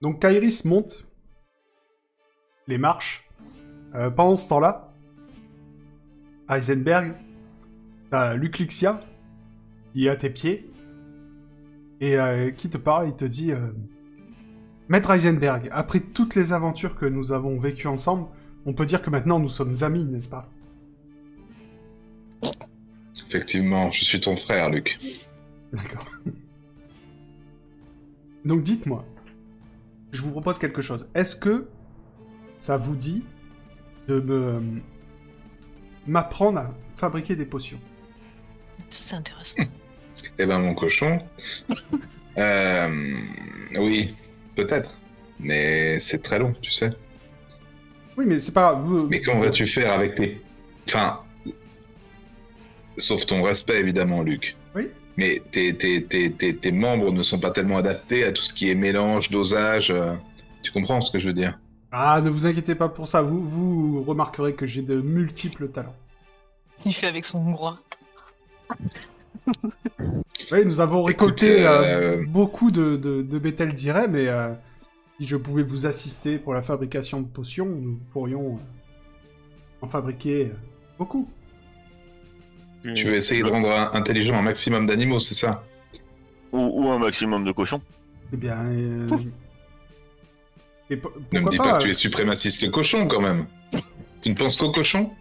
Donc Kairis monte les marches. Pendant ce temps-là, à Heisenberg, t'as Luclixia qui est à tes pieds et qui te parle, il te dit Maître Heisenberg, après toutes les aventures que nous avons vécues ensemble, on peut dire que maintenant nous sommes amis, n'est-ce pas? Effectivement, je suis ton frère, Luc. D'accord. Donc dites-moi, je vous propose quelque chose. Est-ce que ça vous dit de m'apprendre à fabriquer des potions? Ça, c'est intéressant. Eh ben, mon cochon. Oui, peut-être. Mais c'est très long, tu sais. Oui, mais c'est pas grave. Mais comment vas-tu faire avec tes... Enfin... Sauf ton respect, évidemment, Luc. Oui. Mais tes membres ne sont pas tellement adaptés à tout ce qui est mélange, dosage... Tu comprends ce que je veux dire? Ah, ne vous inquiétez pas pour ça. Vous remarquerez que j'ai de multiples talents. Il fait avec son hongrois. Oui, nous avons récolté Écoute, beaucoup de bétel d'Irem, mais si je pouvais vous assister pour la fabrication de potions, nous pourrions en fabriquer beaucoup. Tu veux essayer de rendre intelligent un maximum d'animaux, c'est ça? Ou un maximum de cochons. Eh bien... Ne me pourquoi dis pas que tu es suprémaciste cochon, quand même. Tu ne penses qu'au cochon?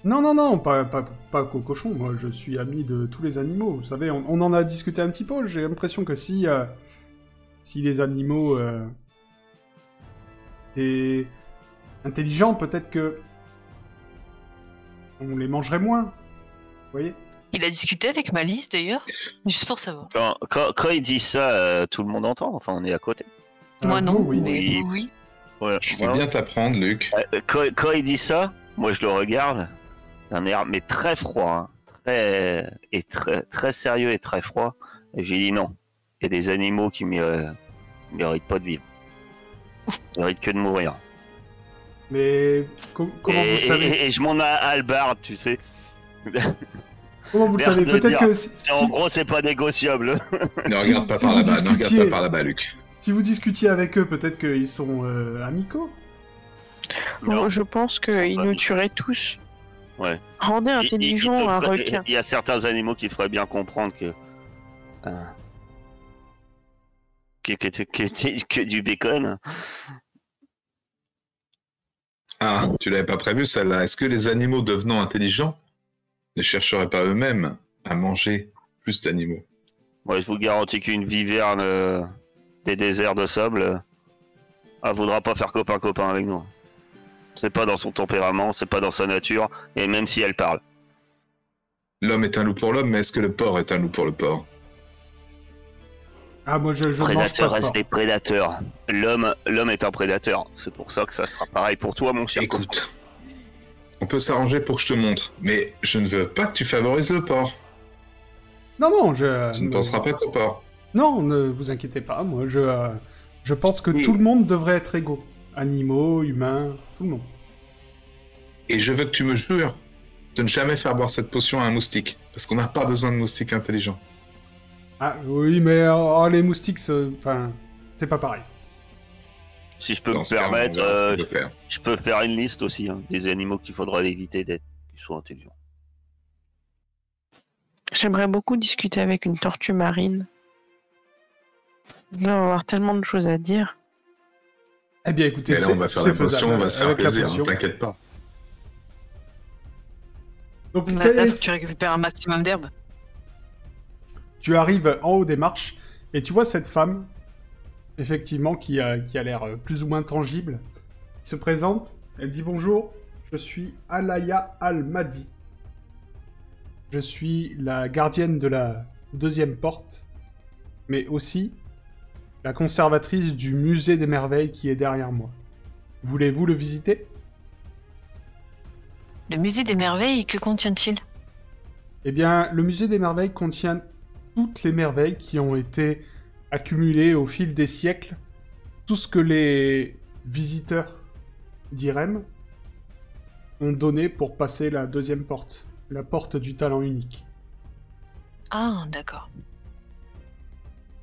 Non, pas qu'au cochon. Moi, je suis ami de tous les animaux. Vous savez, on en a discuté un petit peu. J'ai l'impression que si les animaux étaient intelligents, peut-être que on les mangerait moins. Vous voyez? Il a discuté avec Malice, d'ailleurs, juste pour savoir. Quand il dit ça, tout le monde entend. Enfin, on est à côté. Moi non, vous, oui. mais Oui. vous, oui. Ouais, Je veux ouais. bien t'apprendre, Luc. Quand il dit ça, moi je le regarde, d'un air mais très froid, hein, très sérieux et très froid. Et j'ai dit non, il y a des animaux qui méritent pas de vivre. Ils méritent que de mourir. Mais comment vous le savez? Et je m'en ai hallebarde, tu sais. Comment vous le Merde savez? de Peut-être dire. que En gros, c'est pas négociable. Ne Si- regarde pas si par vous là-bas, ne regarde discutiez- pas par là-bas, Luc. si vous discutiez avec eux, peut-être qu'ils sont amicaux. Non, Bon, je pense sont qu'ils pas nous mis. tueraient tous. Ouais. Rendez Il intelligent un requin. y a certains animaux qui feraient bien comprendre que. Que du bacon. Ah, tu l'avais pas prévu, celle-là. Est-ce que les animaux devenant intelligents ne chercheraient pas eux-mêmes à manger plus d'animaux? Moi, je vous garantis qu'une viverne des déserts de sable, elle voudra pas faire copain-copain avec nous. C'est pas dans son tempérament, c'est pas dans sa nature, et même si elle parle. L'homme est un loup pour l'homme, mais est-ce que le porc est un loup pour le porc? Ah, moi, je mange pas Prédateur de reste porc. des prédateurs. L'homme est un prédateur. C'est pour ça que ça sera pareil pour toi, mon cher. Écoute, on peut s'arranger pour que je te montre, mais je ne veux pas que tu favorises le porc. Non, Tu ne penseras pas qu'au porc. Non, ne vous inquiétez pas. Moi, je pense que Oui. tout le monde devrait être égaux. Animaux, humains, tout le monde. Et je veux que tu me jures de ne jamais faire boire cette potion à un moustique, parce qu'on n'a pas besoin de moustiques intelligents. Ah, oui, mais les moustiques, enfin, c'est pas pareil. Si je peux Dans me ce cas, on permettre, verra ce qu'on peut faire. je peux faire une liste aussi hein, des animaux qu'il faudra éviter d'être, qui soient intelligents. J'aimerais beaucoup discuter avec une tortue marine. On doit avoir tellement de choses à dire. Eh bien, écoutez, Et là, on va faire la potion, faisable, on va se faire avec la plaisir, potion. hein, t'inquiète pas. Donc, Là, faut Kairis, que tu récupères un maximum d'herbe. tu arrives en haut des marches, et tu vois cette femme, effectivement, qui a l'air plus ou moins tangible, se présente, elle dit bonjour, je suis Alaya Al-Madi. Je suis la gardienne de la deuxième porte, mais aussi la conservatrice du musée des merveilles qui est derrière moi. Voulez-vous le visiter? Le musée des merveilles, que contient-il? Eh bien, le musée des merveilles contient toutes les merveilles qui ont été accumulées au fil des siècles, tout ce que les visiteurs d'Irem ont donné pour passer la deuxième porte, la porte du talent unique. Ah, d'accord.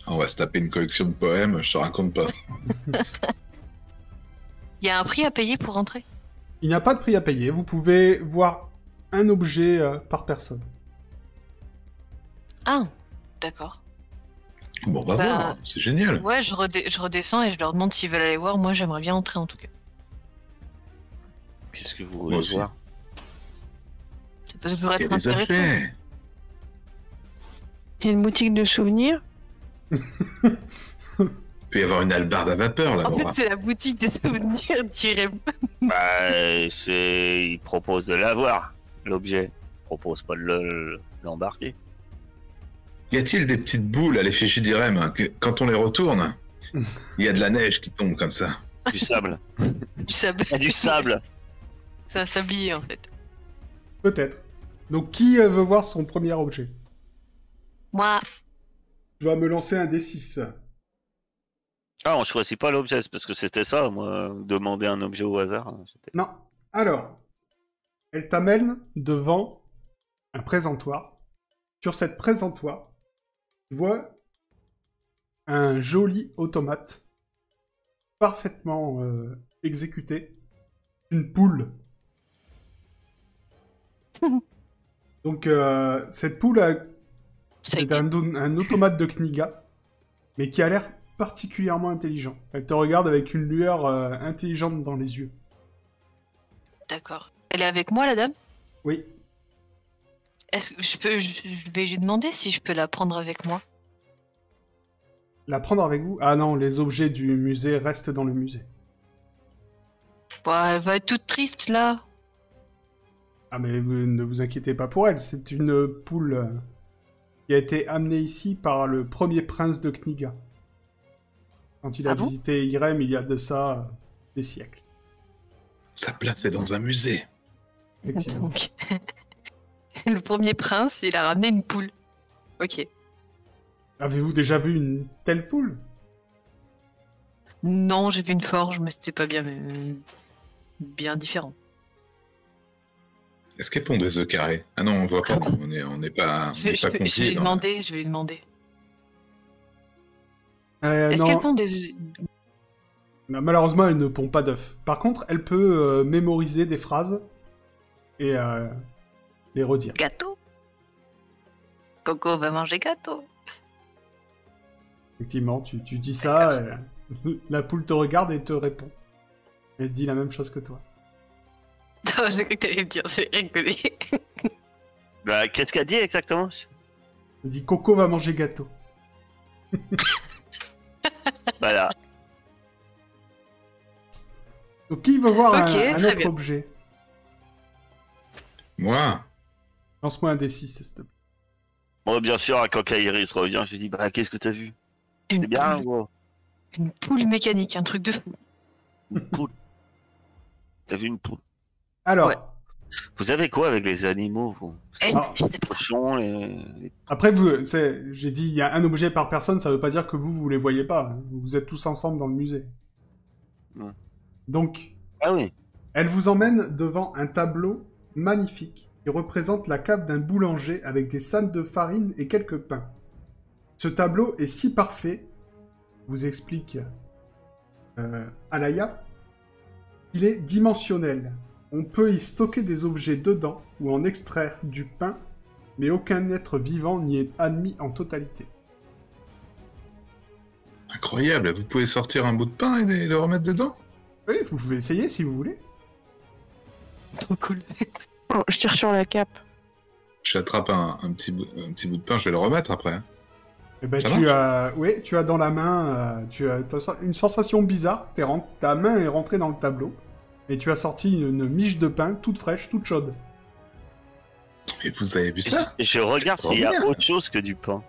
On va se taper une collection de poèmes, je te raconte pas. Il y a un prix à payer pour rentrer. Il n'y a pas de prix à payer. Vous pouvez voir un objet par personne. Ah, d'accord. Bon, on va Bah, voir, c'est génial. Ouais, je redescends et je leur demande s'ils veulent aller voir. Moi, j'aimerais bien entrer en tout cas. Qu'est-ce que vous Moi voulez aussi. voir? Ça peut toujours Il y a être des intéressant. objets. Il y a une boutique de souvenirs. Il peut y avoir une hallebarde à vapeur là. En fait, c'est la boutique des souvenirs d'Irem. Bah, il propose de l'avoir, l'objet. Il propose pas de l'embarquer. Y a-t-il des petites boules à l'effigie d'Irem hein, que quand on les retourne, il y a de la neige qui tombe comme ça? Du sable. Du sable. Il y a du sable. C'est un sablier en fait. Peut-être. Donc, qui veut voir son premier objet? Moi. Tu vas me lancer un D6. Ah, on choisit pas l'objet, c'est parce que c'était ça, moi, demander un objet au hasard. C'était- Non. Alors, elle t'amène devant un présentoir. Sur cette présentoir, tu vois un joli automate parfaitement exécuté. Une poule. Donc, cette poule c'est un automate de Kniga, mais qui a l'air particulièrement intelligent. Elle te regarde avec une lueur intelligente dans les yeux. D'accord. Elle est avec moi, la dame? Oui. Est-ce que je vais lui demander si je peux la prendre avec moi. La prendre avec vous? Ah non, les objets du musée restent dans le musée. Bah, elle va être toute triste là. Ah mais ne vous inquiétez pas pour elle, c'est une poule qui a été amenée ici par le premier prince de Kniga. Quand il a Ah bon visité Irem il y a de ça des siècles. Sa place est dans un musée. Effectivement. Donc, le premier prince, il a ramené une poule. Ok. Avez-vous déjà vu une telle poule? Non, j'ai vu une forge, mais c'était pas bien différent. Est-ce qu'elle pond des œufs carrés? Ah non, on voit pas. On n'est pas, Je vais lui conviés dans- demander, je vais lui demander. Est-ce Non, qu'elle pond des... malheureusement, elle ne pond pas d'œufs. Par contre, elle peut mémoriser des phrases et les redire. Gâteau? Coco va manger gâteau. Effectivement, tu dis ça, la poule te regarde et te répond. Elle dit la même chose que toi. Non, j'ai cru que t'allais me dire, j'ai rigolé. Bah, qu'est-ce qu'elle dit exactement? Elle dit Coco va manger gâteau. Voilà. Donc qui veut voir Ok, un très autre bien. objet? Moi, Lance-moi un D6, s'il te plaît. Bon, bien sûr, quand Kairis revient, je lui dis, bah, qu'est-ce que t'as vu? Une C'est bien, poule, gros. une poule mécanique, un truc de fou. Une poule. T'as vu une poule? Alors, Ouais. Vous avez quoi avec les animaux, vous? Eh, Ah. je sais pas. Cochons, après, j'ai dit il y a un objet par personne, ça veut pas dire que vous les voyez pas. Hein. Vous êtes tous ensemble dans le musée. Ouais. Donc, Ah oui. elle vous emmène devant un tableau magnifique qui représente la cave d'un boulanger avec des sannes de farine et quelques pains. Ce tableau est si parfait, vous explique Alaya, il est dimensionnel. On peut y stocker des objets dedans ou en extraire du pain, mais aucun être vivant n'y est admis en totalité. incroyable. Vous pouvez sortir un bout de pain et le remettre dedans? Oui, vous pouvez essayer si vous voulez. Trop cool. Oh, je tire sur la cape. J'attrape un petit bout de pain, je vais le remettre après. hein. Eh ben, Ça tu marche as, tu as dans la main, t'as une sensation bizarre. Ta main est rentrée dans le tableau et tu as sorti une miche de pain toute fraîche, toute chaude. Et vous avez vu ça? Et je regarde s'il y a extraordinaire. autre chose que du pain.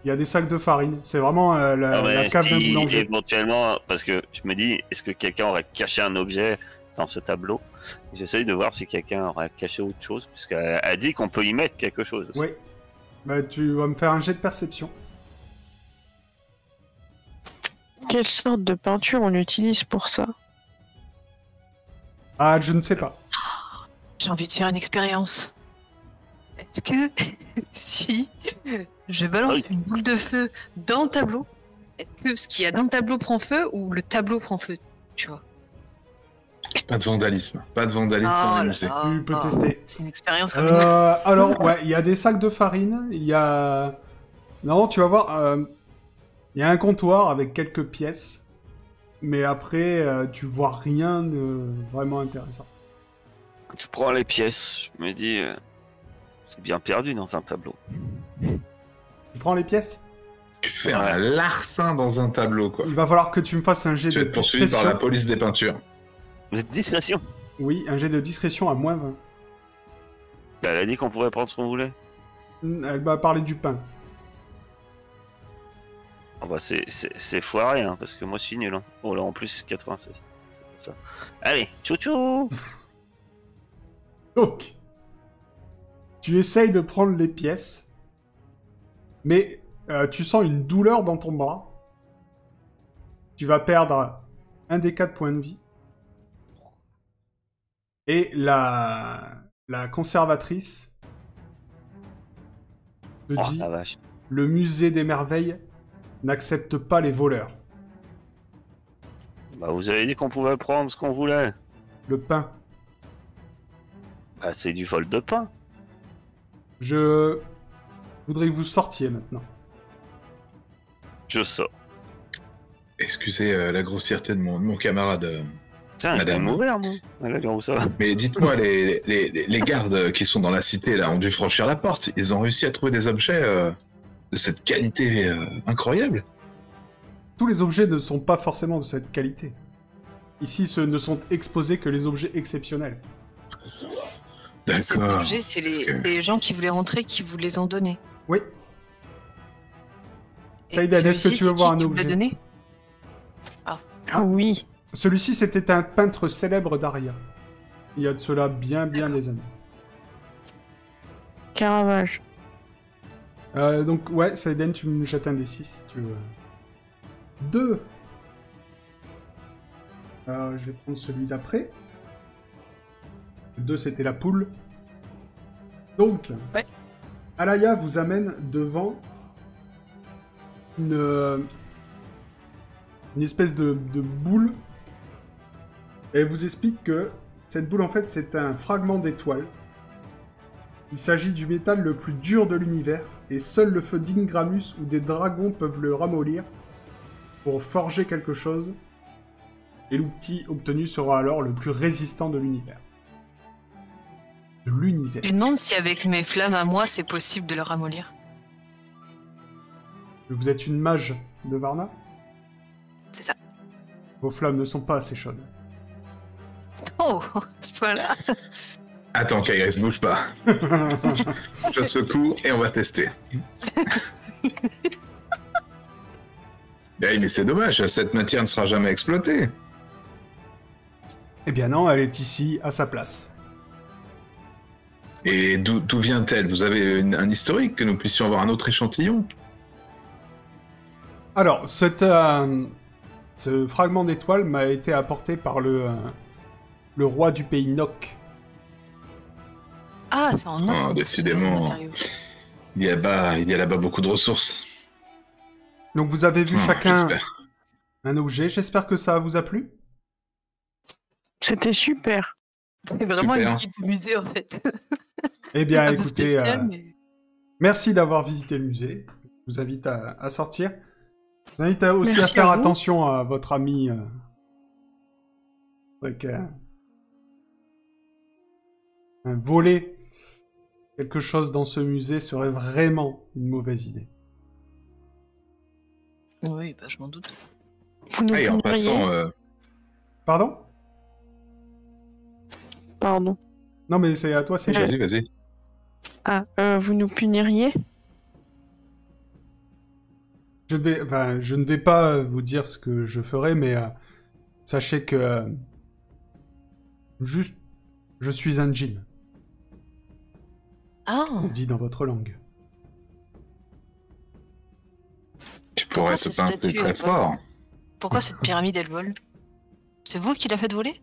Il y a des sacs de farine. C'est vraiment la mais cave d'un si, boulanger. éventuellement, parce que je me dis, est-ce que quelqu'un aurait caché un objet dans ce tableau? J'essaye de voir si quelqu'un aurait caché autre chose, puisqu'elle a dit qu'on peut y mettre quelque chose. aussi. Oui. Bah, tu vas me faire un jet de perception. Quelle sorte de peinture on utilise pour ça? Ah, je ne sais pas. J'ai envie de faire une expérience. Est-ce que si je balance Oui. une boule de feu dans le tableau, est-ce que ce qu'il y a dans le tableau prend feu ou le tableau prend feu? Tu vois? Pas de vandalisme. Pas de vandalisme dans les musées. Tu peux tester. C'est une expérience comme une autre. Alors, ouais, il y a des sacs de farine, il y a... Non, tu vas voir, il y a un comptoir avec quelques pièces, mais après, tu vois rien de vraiment intéressant. Je prends les pièces, je me dis, c'est bien perdu dans un tableau. Tu prends les pièces? Tu fais un larcin dans un tableau, quoi. Il va falloir que tu me fasses un jet Tu vas de être poursuivi par la discrétion. police des peintures. Vous êtes discrétion. Oui, un jet de discrétion à moins 20. Elle a dit qu'on pouvait prendre ce qu'on voulait. Elle m'a parlé du pain. Oh bah c'est foiré, hein, parce que moi je suis nul. Hein. Oh là, en plus, 96. C'est pour ça. Allez, tchou tchou. Donc, tu essayes de prendre les pièces, mais tu sens une douleur dans ton bras. Tu vas perdre un des 4 points de vie. Et la conservatrice te Oh dit, la vache. le musée des merveilles n'accepte pas les voleurs. Bah vous avez dit qu'on pouvait prendre ce qu'on voulait. Le pain. Bah c'est du vol de pain. Je voudrais que vous sortiez maintenant. Je sors. Excusez la grossièreté de mon camarade. Tiens, elle va Madame. mourir, moi. Elle a dit où ça va. Mais dites-moi, les gardes qui sont dans la cité, là, ont dû franchir la porte. Ils ont réussi à trouver des objets de cette qualité incroyable. Tous les objets ne sont pas forcément de cette qualité. Ici, ce ne sont exposés que les objets exceptionnels. Cet D'accord. objet, c'est Parce que- les gens qui voulaient rentrer qui vous les ont donnés. Oui. Et Saïden, est-ce que celui-ci, tu veux c'est voir un qui vous l'a objet? donné? Ah oui. Celui-ci, c'était un peintre célèbre d'Aria. Il y a de cela bien des années. Caravage. Donc, ouais, Saïden, tu me jettes un des 6, si tu veux. 2. Je vais prendre celui d'après. Le 2, c'était la poule. Donc, Ouais. Alaya vous amène devant une espèce de boule. Et elle vous explique que cette boule, en fait, c'est un fragment d'étoile. Il s'agit du métal le plus dur de l'univers, et seul le feu d'Ingramus ou des dragons peuvent le ramollir pour forger quelque chose. Et l'outil obtenu sera alors le plus résistant de l'univers. De l'univers. Je me demande si avec mes flammes à moi, c'est possible de le ramollir. Vous êtes une mage de Varna? C'est ça. Vos flammes ne sont pas assez chaudes. Oh, à ce point-là. Attends, Kairis, bouge pas. Je secoue et on va tester. Mais c'est dommage, cette matière ne sera jamais exploitée. Eh bien non, elle est ici, à sa place. Et d'où vient-elle? Vous avez un historique, que nous puissions avoir un autre échantillon? Alors, ce fragment d'étoile m'a été apporté par le roi du pays Noc. Ah, c'est en or. Ah, qu'on trouve ce décidément. matériau. Il y a là-bas beaucoup de ressources. Donc vous avez vu chacun J'espère. un objet, j'espère que ça vous a plu. C'était super. C'est vraiment Super. une petite musée, en fait. Eh bien, Un peu écoutez, spécial, mais... merci d'avoir visité le musée. Je vous invite à sortir. Je vous invite aussi Merci à faire à vous. attention à votre ami. Avec un voler quelque chose dans ce musée serait vraiment une mauvaise idée. Oui, bah, je m'en doute. Vous nous Et en puniriez. passant, Pardon? Pardon. Non, mais c'est à toi, c'est... vas-y. Ah, vous nous puniriez? Je ne vais pas vous dire ce que je ferai, mais sachez que juste, je suis un djinn, Ah, dit dans votre langue. Tu pourrais ces te pincer statues, très elles fort. pourquoi cette pyramide, elle vole? C'est vous qui l'a fait voler?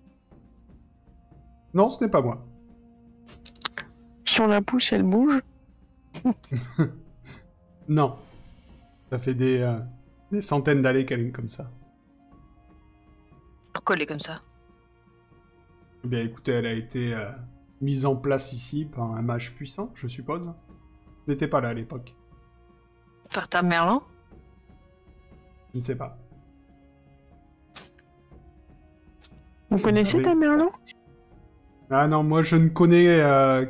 Non, ce n'est pas moi. si on la pousse, elle bouge. Non. Ça fait des centaines d'années qu'elle est comme ça. Pourquoi elle est comme ça? Eh bien, écoutez, elle a été mise en place ici par un mage puissant, je suppose. N'était pas là à l'époque. Par ta Merlin? Je ne sais pas. Vous connaissez savez- ta Merlin? Ah non, moi je ne connais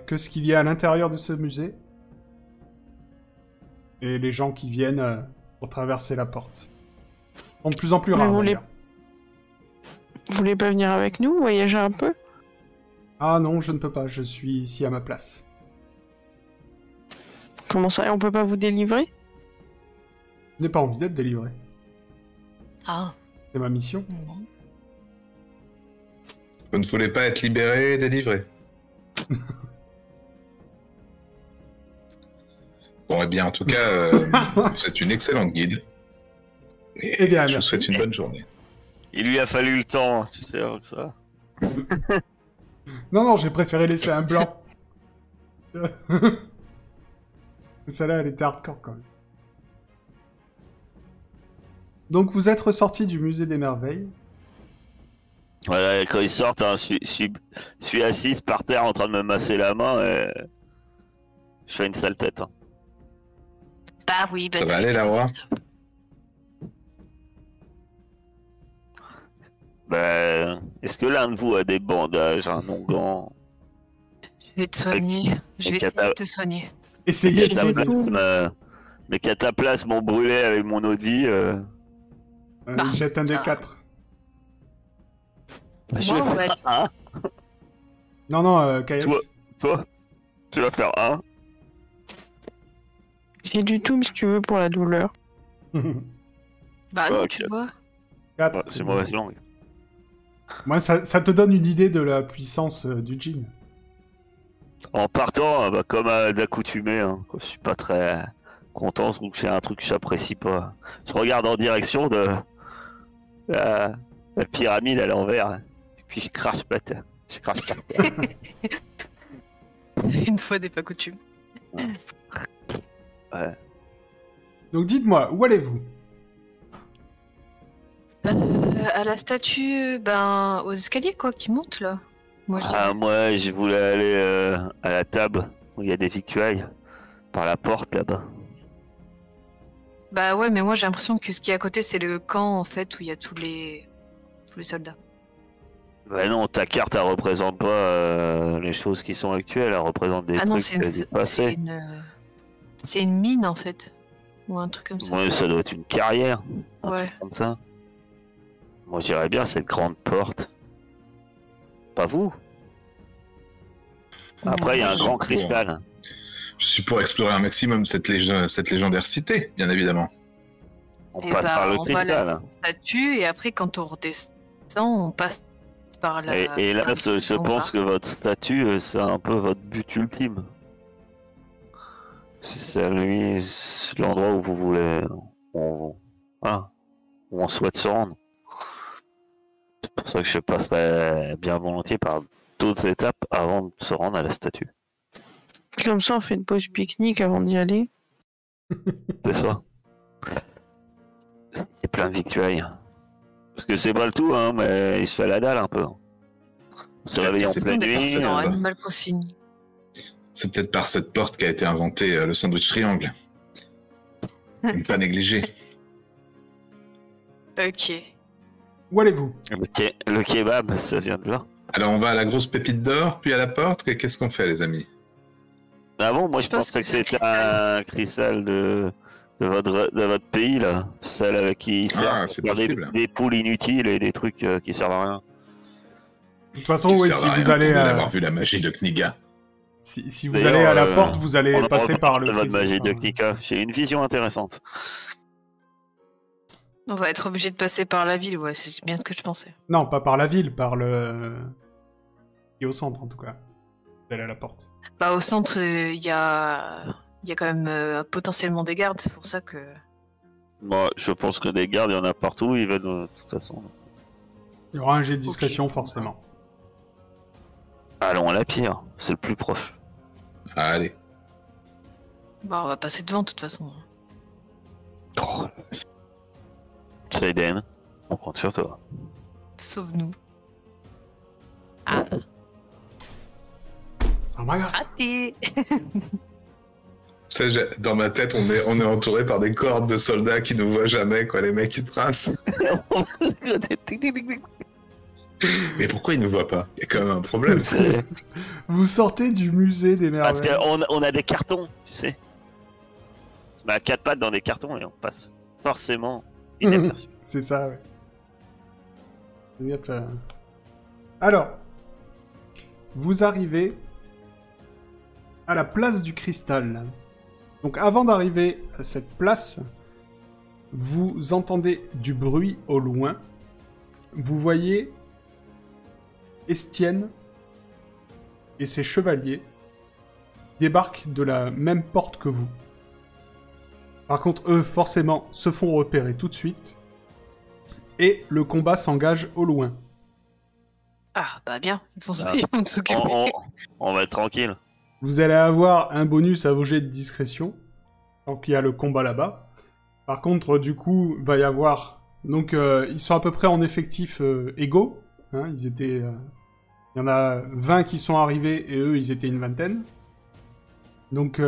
que ce qu'il y a à l'intérieur de ce musée. Et les gens qui viennent pour traverser la porte. Sont de plus en plus Mais rares, vous les- d'ailleurs. Vous voulez pas venir avec nous, voyager un peu? Ah non, je ne peux pas, je suis ici à ma place. Comment ça, on peut pas vous délivrer? Je n'ai pas envie d'être délivré. Ah. C'est ma mission. Non. Vous ne voulez pas être libéré et délivré. Bon, eh bien, en tout cas, vous êtes une excellente guide. Et Eh bien, je vous merci. souhaite une bonne journée. Il lui a fallu le temps, tu sais, avant que ça. Non, non, j'ai préféré laisser un blanc. Celle-là, elle était hardcore quand même. Donc vous êtes ressorti du musée des merveilles. Voilà, quand ils sortent, hein, je suis assise par terre en train de me masser la main et je fais une sale tête. Hein. Bah oui, bah Ça va aller, la roi? Ben, est-ce que l'un de vous a des bandages, un onguent? Je vais te soigner. Je vais essayer cata- de te soigner. Essayez de c'est se... tout. Mes cataplasmes m'ont brûlé avec mon eau de vie. jette un des 4. Je Moi, vais on va faire un. Non, non, Kaios. Toi, tu vas faire un. J'ai du tout, si tu veux, pour la douleur. Bah non, Ok. tu vois. 4. Ouais, c'est mauvaise langue. Moi, ça te donne une idée de la puissance du djinn. En partant, bah, comme d'accoutumé, hein, je suis pas très content, donc c'est un truc que j'apprécie pas. Je regarde en direction de la pyramide à l'envers, et puis je crache par terre. Je crache par terre. Une fois n'est pas coutume. Ouais. Donc dites-moi, où allez-vous? À la statue, ben, aux escaliers, quoi, qui montent, là. Moi, je Ah, moi, je voulais aller à la table où il y a des victuailles, par la porte là-bas. Bah ouais, mais moi, j'ai l'impression que ce qui est à côté, c'est le camp, en fait, où il y a tous les soldats. Bah non, ta carte, elle représente pas les choses qui sont actuelles, elle représente des Ah non, trucs du c'est passé. c'est une mine, en fait. Ou un truc comme ça. Ouais, ça doit être une carrière, un Ouais. truc comme ça. Moi, j'irais bien cette grande porte. Pas vous? Après, il y a un je grand suis pour. cristal. Je suis pour explorer un maximum cette légendaire cité, bien évidemment. On Eh passe bah, par le on va cristal. la statue, et après, quand on redescend, on passe par la... Et là, par- je en pense bas. que votre statut, c'est un peu votre but ultime. C'est l'endroit où vous voulez, voilà, où on souhaite se rendre. C'est pour ça que je passerai bien volontiers par d'autres étapes avant de se rendre à la statue. Comme ça, on fait une pause pique-nique avant d'y aller. C'est ça. Il y a plein de victuailles. Parce que c'est pas le tout, hein, mais il se fait la dalle un peu. On se réveille en C'est pleine Des peut-être nuit. personnes dans là-bas. Animal Crossing. C'est peut-être par cette porte qu'a été inventé le sandwich triangle. Ne pas négliger. Ok. Où allez-vous? Le kebab, ça vient de là. Alors on va à la grosse pépite d'or, puis à la porte. Qu'est-ce qu'on fait, les amis? Ah bon, moi je pense pensais que que c'est un c'était un cristal de votre pays là. Celle avec qui ils servent c'est pour faire possible. des poules inutiles et des trucs qui servent à rien. De toute façon, Qui oui, sert si à rien vous allez, d'avoir vu la magie de Kniga. si vous D'ailleurs, allez à la porte, vous allez On en passer par reparle le de votre frisson, magie enfin. d'Octica. J'ai une vision intéressante. On va être obligé de passer par la ville, ouais, c'est bien ce que je pensais. Non, pas par la ville, par le... qui est au centre, en tout cas. Vous allez à la porte. Bah, au centre, il y a quand même potentiellement des gardes, c'est pour ça que... Moi, je pense que des gardes, il y en a partout. Ils viennent de toute façon. Il y aura un jet de discrétion, forcément. Allons à la pierre, c'est le plus proche. Allez. Bon, on va passer devant de toute façon. Oh. Saiden, on compte sur toi. Sauve-nous. Ah, Ça m'agace. raté. Ça, dans ma tête, on est entouré par des cohortes de soldats qui nous voient jamais, quoi. Les mecs, ils tracent. Mais pourquoi ils nous voient pas? Il y a quand même un problème. Vous sortez du musée des Parce merveilles. qu'on a des cartons, tu sais. On se met à 4 pattes dans des cartons et on passe forcément inaperçu. C'est ça, ouais. Yep, Alors, vous arrivez à la place du cristal. Donc avant d'arriver à cette place, vous entendez du bruit au loin. Vous voyez Estienne et ses chevaliers débarquent de la même porte que vous. Par contre, eux, forcément, se font repérer tout de suite. Et le combat s'engage au loin. Ah, bah bien, ils vont Ah. s'occuper. On va être tranquille. Vous allez avoir un bonus à vos jets de discrétion, tant qu'il y a le combat là-bas. Par contre, du coup, va y avoir... Donc, ils sont à peu près en effectif égaux. Hein, ils étaient... Il y en a 20 qui sont arrivés, et eux, ils étaient une vingtaine. Donc,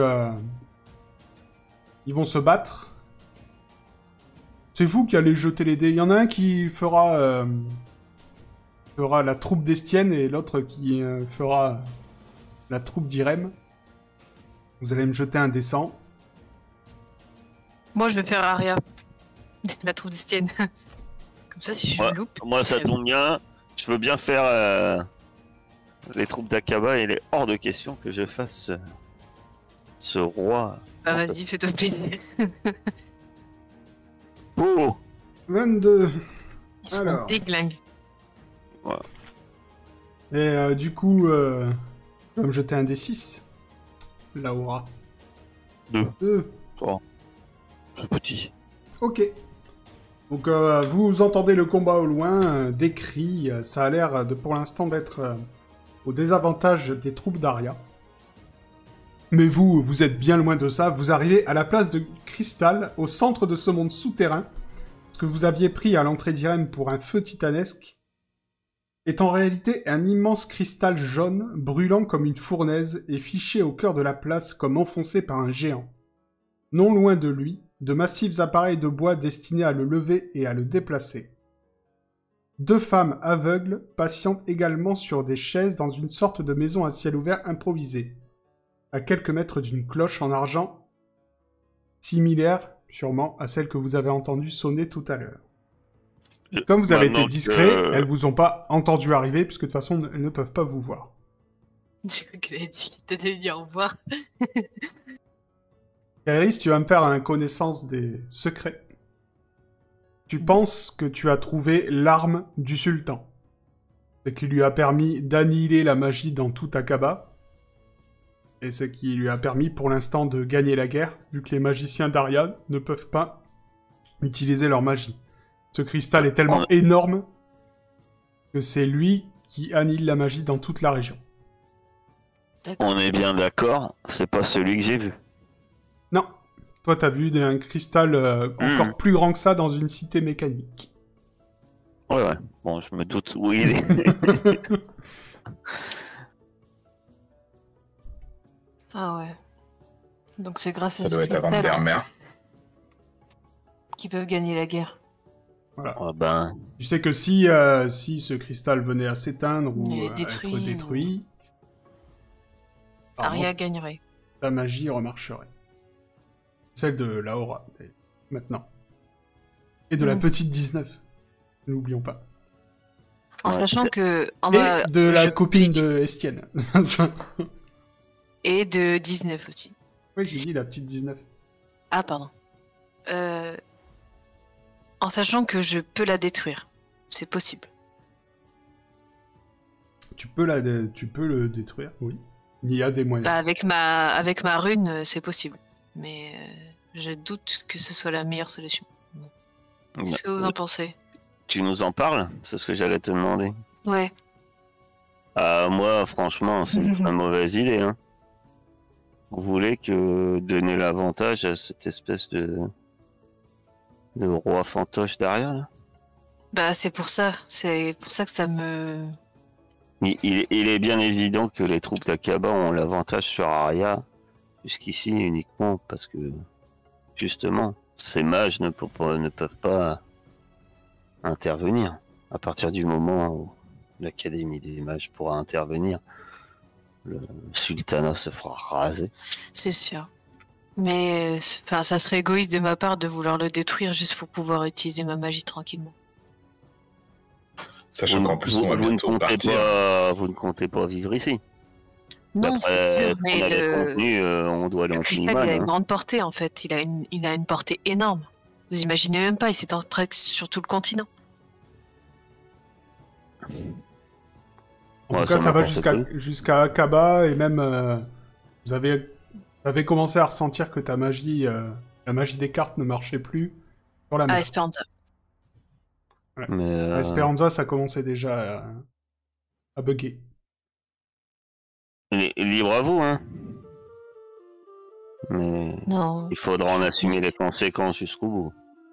ils vont se battre. C'est vous qui allez jeter les dés. Il y en a un qui fera la troupe d'Estienne, et l'autre qui fera... la troupe d'Irem. Vous allez me jeter un dé 100. Moi, je vais faire Aria. La troupe d'Estienne. Comme ça, si je Ouais. me loupe. Moi, ça très tombe bien. Je veux bien faire les troupes d'Akaba et il est hors de question que je fasse ce roi. Bah, vas-y, fais-toi plaisir. Oh 22. Ils sont Alors. déglingues. Et du coup, je vais me jeter un dé 6. Laura. 2. 2. C'est petit. Ok. Donc, vous entendez le combat au loin, des cris. Ça a l'air, pour l'instant, d'être au désavantage des troupes d'Aria. Mais vous êtes bien loin de ça. Vous arrivez à la place de Cristal, au centre de ce monde souterrain. Ce que vous aviez pris à l'entrée d'Irem pour un feu titanesque est en réalité un immense cristal jaune, brûlant comme une fournaise et fiché au cœur de la place comme enfoncé par un géant. Non loin de lui, de massifs appareils de bois destinés à le lever et à le déplacer. 2 femmes aveugles patientent également sur des chaises dans une sorte de maison à ciel ouvert improvisée, à quelques mètres d'une cloche en argent, similaire sûrement à celle que vous avez entendue sonner tout à l'heure. Comme vous avez été Maintenant discret, que- elles vous ont pas entendu arriver, puisque de toute façon, elles ne peuvent pas vous voir. J'ai cru qu'elle a dit, t'allais dire au revoir. Kairis, tu vas me faire une connaissance des secrets. Tu penses que tu as trouvé l'arme du sultan. Ce qui lui a permis d'annihiler la magie dans tout Akaba. Et ce qui lui a permis pour l'instant de gagner la guerre, vu que les magiciens d'Ariad ne peuvent pas utiliser leur magie. Ce cristal est tellement énorme que c'est lui qui annihile la magie dans toute la région. D'accord. On est bien d'accord, c'est pas celui que j'ai vu. Non, toi t'as vu un cristal encore plus grand que ça dans une cité mécanique. Ouais. Bon, je me doute où il est. Ah ouais. Donc c'est grâce Ça à ce doit être avant cristal Dermer. qu'ils peuvent gagner la guerre. Ah ben, Tu sais que si ce cristal venait à s'éteindre ou Il est à détruit, être détruit, Aria gagnerait. ta magie remarcherait. Celle de Laura, d'ailleurs, maintenant. Et de la petite 19. N'oublions pas. En Ouais, sachant c'est- que... Et de la je- copine de Estienne. Et de 19 aussi. Oui, j'ai dit la petite 19. Ah, pardon. En sachant que je peux la détruire. C'est possible. Tu peux le détruire, oui. Il y a des moyens. Bah, avec ma rune, c'est possible. Mais je doute que ce soit la meilleure solution. Qu'est-ce que vous en pensez? tu nous en parles? C'est ce que j'allais te demander. Ouais. Moi, franchement, c'est une très mauvaise idée. Hein. Vous voulez que donner l'avantage à cette espèce de roi fantoche derrière là? Bah, c'est pour ça. C'est pour ça que ça me. Il est bien évident que les troupes d'Akaba ont l'avantage sur Arya, jusqu'ici uniquement parce que, justement, ces mages ne peuvent pas intervenir. À partir du moment où l'Académie des mages pourra intervenir, le sultanat se fera raser. C'est sûr. Mais enfin, ça serait égoïste de ma part de vouloir le détruire juste pour pouvoir utiliser ma magie tranquillement. Sachant qu'en plus, on va bientôt partir. Vous ne comptez pas vivre ici. Non, c'est sûr, mais on doit aller le en cristal, il a une grande portée en fait. Il a une portée énorme. Vous imaginez même pas, il s'étend presque sur tout le continent. En tout cas, ça va jusqu'à Akaba, et même vous avez commencé à ressentir que ta magie, la magie des cartes ne marchait plus sur la mer. À Esperanza. Ouais. Mais À Esperanza, ça commençait déjà à bugger. Libre à vous, hein. Mais Non. il faudra en assumer les conséquences jusqu'au bout.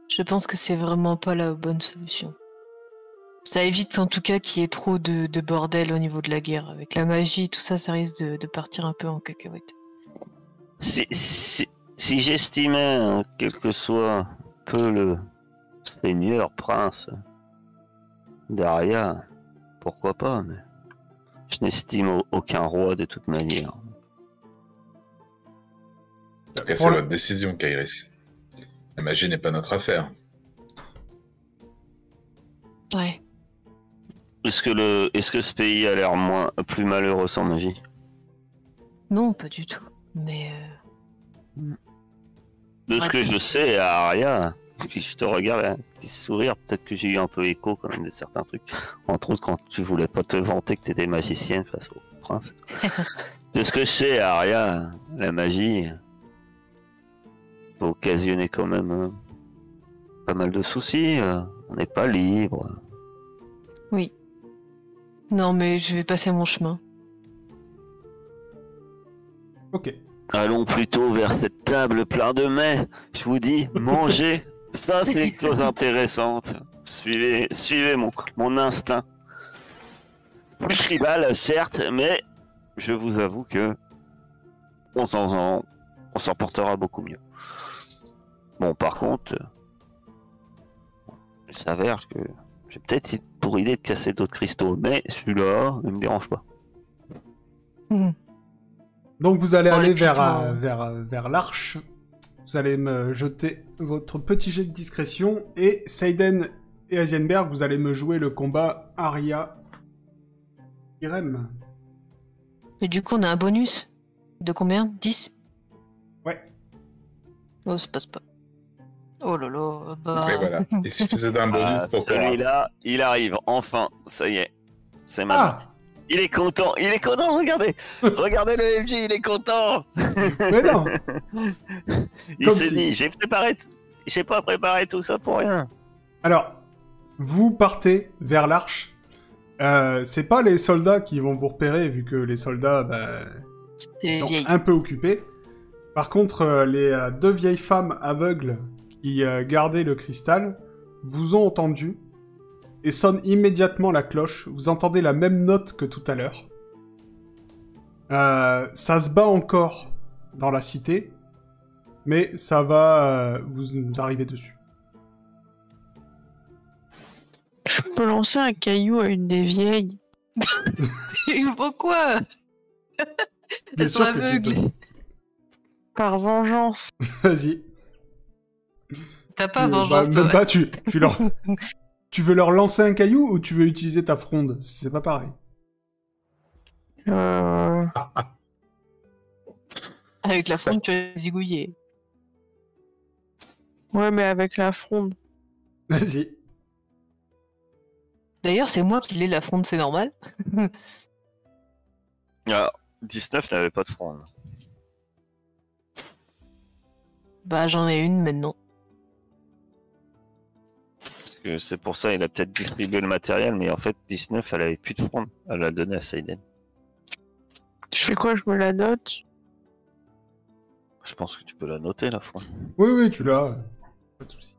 Je pense que c'est vraiment pas la bonne solution. Ça évite en tout cas qu'il y ait trop de bordel au niveau de la guerre. Avec la magie, tout ça, ça risque de partir un peu en cacahuète. Si j'estimais, hein, quel que soit peu le seigneur, prince d'Arya, pourquoi pas, mais je n'estime aucun roi de toute manière. Après, c'est votre décision, Kairis. La magie n'est pas notre affaire. Ouais. Est-ce que ce pays a l'air plus malheureux sans magie? Non, pas du tout. Mais de ce que je sais à Arya, puis je te regarde un petit sourire, peut-être que j'ai eu un peu écho quand même de certains trucs. Entre autres quand tu voulais pas te vanter que t'étais magicienne face au prince. De ce que je sais à Arya, la magie peut occasionner quand même pas mal de soucis. On n'est pas libre. oui. Non, mais je vais passer mon chemin. Ok. Allons plutôt vers cette table pleine de mets. Je vous dis, mangez. Ça, c'est une chose intéressante. Suivez mon instinct. Plus tribal, certes, mais je vous avoue que on s'en portera beaucoup mieux. Bon, par contre, il s'avère que j'ai peut-être pour idée de casser d'autres cristaux, mais celui-là ne me dérange pas. Donc vous allez aller cristaux, vers l'arche. Vous allez me jeter votre petit jet de discrétion. Et Seiden et Heisenberg, vous allez me jouer le combat Arya-Irem. Et du coup, on a un bonus. De combien? 10? Ouais. Oh, ça passe pas. Oh là là, bah... Mais voilà, il suffisait d'un bonus pour celui-là, il arrive, enfin, ça y est. C'est maintenant. Ah. Il est content, regardez. Regardez le MJ, il est content. Mais non. Il s'est dit, j'ai pas préparé tout ça pour rien. Alors, vous partez vers l'arche. C'est pas les soldats qui vont vous repérer, vu que les soldats sont un peu occupés. Par contre, les deux vieilles femmes aveugles qui gardaient le cristal vous ont entendu et sonnent immédiatement la cloche. Vous entendez la même note que tout à l'heure. Ça se bat encore dans la cité, mais ça va vous arriver dessus. Je peux lancer un caillou à une des vieilles. Pourquoi? Bien Elles sont sûr que aveugles. Par vengeance. Vas-y. T'as pas vengeance, toi. Même pas, tu veux leur lancer un caillou ou tu veux utiliser ta fronde? C'est pas pareil. Avec la fronde, tu vas zigouiller. Ouais, mais avec la fronde. Vas-y. D'ailleurs, c'est moi qui l'ai, la fronde, c'est normal. Ah, 19 n'avait pas de fronde. Bah, j'en ai une maintenant. Parce que c'est pour ça il a peut-être distribué le matériel, mais en fait 19 elle avait plus de fronde. Elle l'a donné à Seiden. Je fais quoi? Je me la note? Je pense que tu peux la noter, la fois. Oui, oui, tu l'as. Pas de souci.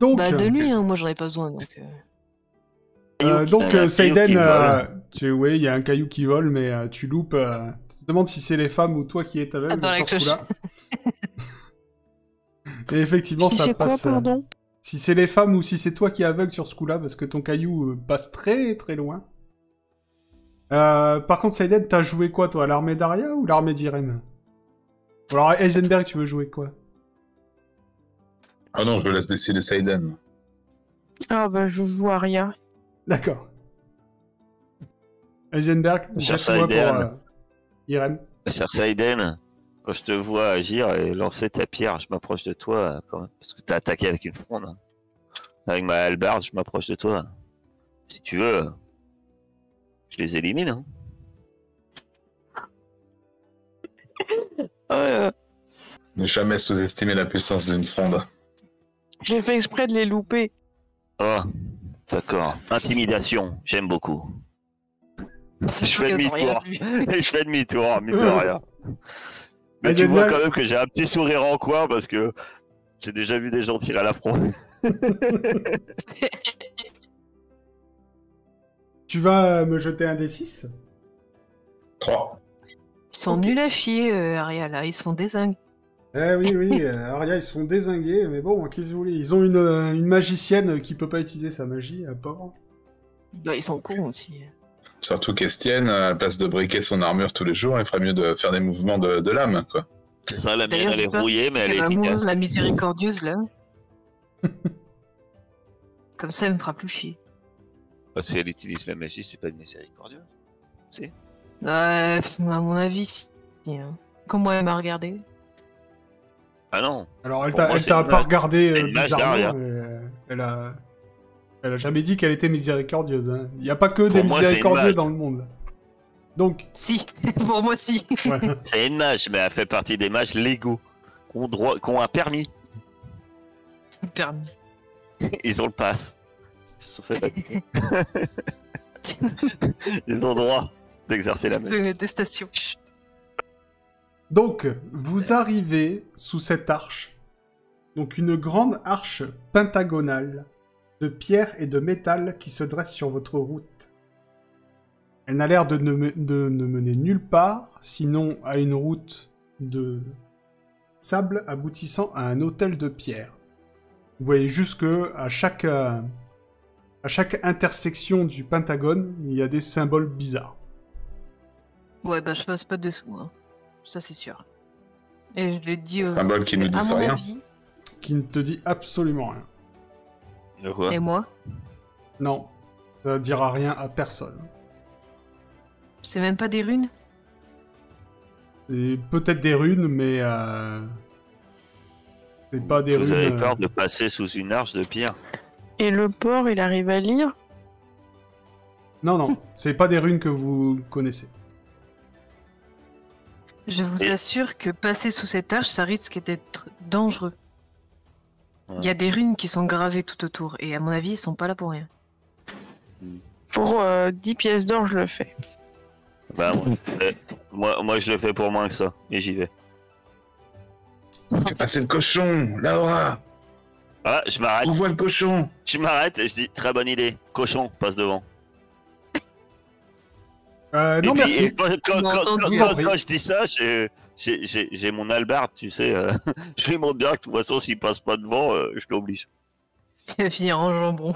Donc, Bah, de lui, hein, moi j'en ai pas besoin donc. Seiden, qui oui, il y a un caillou qui vole, mais tu loupes. Tu te demandes si c'est les femmes ou toi qui es aveugle Attends, la sur ce coup-là. Et effectivement, Si ça c'est quoi, passe. pardon? Si c'est les femmes ou si c'est toi qui es aveugle sur ce coup-là, parce que ton caillou passe très très loin. Par contre, Seiden, t'as joué quoi, toi? L'armée d'Aria ou l'armée d'Irem? Alors, Heisenberg, tu veux jouer quoi? Ah non, je laisse décider Seiden. Ah bah je joue à rien. D'accord. Heisenberg, Cher jette-moi pour Seiden. Irem. Cher Saiden, quand je te vois agir et lancer ta pierre, je m'approche de toi quand même. Parce que t'as attaqué avec une fronde. Hein. Avec ma hallebarde, je m'approche de toi. Si tu veux, je les élimine. Hein. Ne jamais sous-estimer la puissance d'une fronde. J'ai fait exprès de les louper. Oh, d'accord. Intimidation, j'aime beaucoup. Je fais demi-tour. Et je fais demi-tour, mine de rien. Mais tu vois quand même que j'ai un petit sourire en coin parce que j'ai déjà vu des gens tirer à la fronde. Tu vas me jeter un D6? 3. Ils sont nuls à chier, Aria, là. Ils sont désingues. Eh oui, oui, Aria, ils se font dézinguer, mais bon, qu'est-ce que vous voulez? Ils ont une magicienne qui peut pas utiliser sa magie, à part. Bah, ils sont cons aussi. Surtout qu'Estienne, à la place de briquer son armure tous les jours, il ferait mieux de faire des mouvements de l'âme, quoi. C'est ça, la mienne, D'ailleurs, elle est j'ai peur rouillée, mais elle est L'amour, efficace. la miséricordieuse, là. Comme ça, elle me fera plus chier. Parce qu'elle utilise la magie, c'est pas une miséricordieuse. Ouais, à mon avis, si. Hein. Comment elle m'a regardé? Ah non. Alors, elle Pour moi, t'a c'est pas une mage. regardé C'est une mage bizarrement, d'Aria. mais elle a jamais dit qu'elle était miséricordieuse. Hein. Il n'y a pas que des Pour moi, c'est une miséricordieux mage. dans le monde. Donc, Si, pour moi, si. ouais. C'est une mage, mais elle fait partie des mages légaux. Qui ont un permis. Permis. Ils ont le pass. Ils se sont fait baptiser. Ils ont le droit d'exercer la magie. Des stations. Donc, vous arrivez sous cette arche. Donc, une grande arche pentagonale de pierre et de métal qui se dresse sur votre route. Elle n'a l'air de ne mener nulle part, sinon à une route de sable aboutissant à un hôtel de pierre. Vous voyez juste que à chaque intersection du pentagone, il y a des symboles bizarres. Ouais, bah, je passe pas dessous, hein. Ça, c'est sûr. Et je l'ai dit... Symbole qui nous disent à mon rien. avis, Qui ne te dit absolument rien. De quoi? et moi, Non, ça dira rien à personne. c'est même pas des runes? C'est peut-être des runes, mais c'est pas des runes. Vous avez peur de passer sous une arche de pierre? Et le porc, il arrive à lire? Non, non, c'est pas des runes que vous connaissez. Je vous Et- assure que passer sous cette arche, ça risque d'être dangereux. Ouais. Il y a des runes qui sont gravées tout autour, et à mon avis, ils sont pas là pour rien. Pour 10 pièces d'or, je le fais. Bah, moi, je le fais pour moins que ça. Et j'y vais. Fais passer le cochon, Laura. Ah, je m'arrête. On voit le cochon. Je m'arrête et je dis très bonne idée. Cochon, passe devant. Non, Et puis, merci. et quand Je vous en prie. je dis ça, j'ai mon hallebarde, tu sais. Je lui montre bien que de toute façon, s'il passe pas devant, je l'oblige. Tu vas finir en jambon.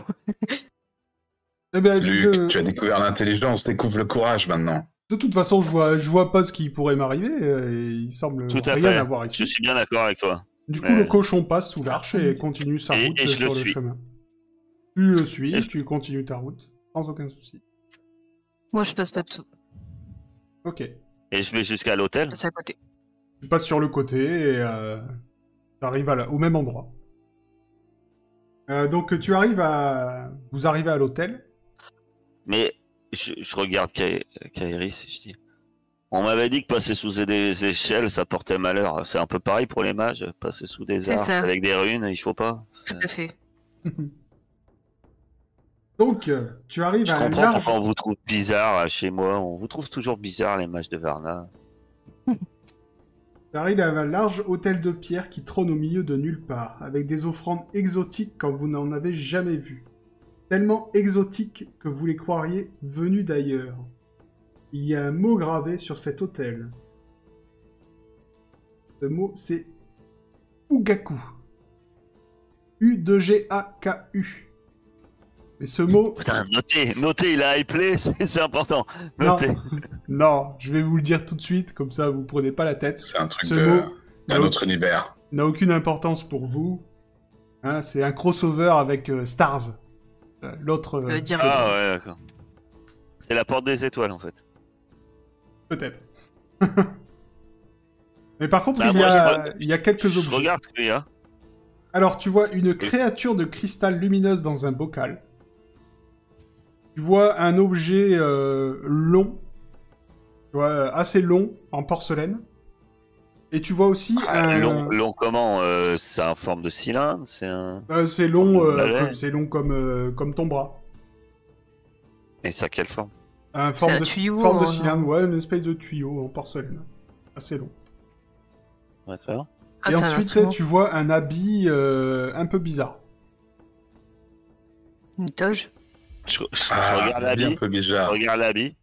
Eh ben, Luc, tu as découvert l'intelligence, découvre le courage maintenant. de toute façon, je vois pas ce qui pourrait m'arriver, et il semble Tout à rien fait. avoir Je ici. suis bien d'accord avec toi. Du coup, Mais- le cochon passe sous l'arche et continue sa Et- route et je sur le le suis. chemin. Tu le suis, Et je- tu continues ta route, sans aucun souci. Moi, je passe pas dessous. Ok. Et je vais jusqu'à l'hôtel. Je passe à côté. Tu passes sur le côté et t'arrives au même endroit. Donc tu arrives vous arrivez à l'hôtel. Mais je regarde Kairis et je dis... On m'avait dit que passer sous des échelles, ça portait malheur. C'est un peu pareil pour les mages. Passer sous des C'est arches ça. avec des runes, il faut pas. Tout à fait. Donc tu arrives Je à un comprends large. pourquoi on vous trouve bizarre chez moi. On vous trouve toujours bizarre, les mages de Varna. Tu arrives à un large hôtel de pierre qui trône au milieu de nulle part, avec des offrandes exotiques quand vous n'en avez jamais vu. Tellement exotiques que vous les croiriez venus d'ailleurs. Il y a un mot gravé sur cet hôtel. Ce mot, c'est Ugaku. U-2-G-A-K-U. Mais ce mot... Putain, notez, il a hyplé, c'est important. Non. Notez. Non, je vais vous le dire tout de suite, comme ça vous prenez pas la tête. C'est un truc Ce de... mot d'un autre univers. n'a aucune importance pour vous. Hein, c'est un crossover avec Stars. L'autre... Ça veut dire Ah ouais, d'accord. C'est la porte des étoiles en fait. Peut-être. Mais par contre, Bah, il y a quelques Je objets. regarde ce qu'il y a. Alors, tu vois une créature de cristal lumineuse dans un bocal. Tu vois un objet long, tu vois, assez long, en porcelaine. Et tu vois aussi un... Long comment c'est en forme de cylindre. C'est un. c'est long, balai. c'est long comme ton bras. Et ça quelle forme? Un forme un de, tuyau, forme de hein, cylindre, ouais, une espèce de tuyau en porcelaine. Assez long. D'accord. Ah, Et c'est un ensuite, instrument. tu vois un habit un peu bizarre. Une toge. Je Ah, regarde un l'habit. peu Je bizarre. regarde l'habit.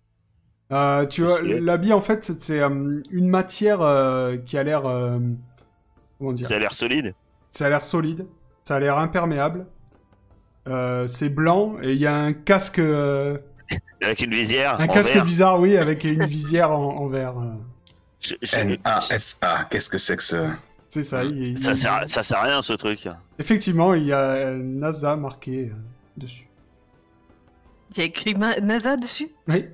Tu vois, Stylé. l'habit, en fait, c'est une matière qui a l'air... comment dire? Ça a l'air solide. Ça a l'air solide, ça a l'air imperméable. C'est blanc, et il y a un casque... Avec une visière. un en casque verre. bizarre, oui, avec une visière en verre. N-A-S-A, qu'est-ce que c'est que ça? C'est ça. Ça sert à rien ce truc. Effectivement, il y a NASA marqué dessus. Il y a écrit NASA dessus. Oui.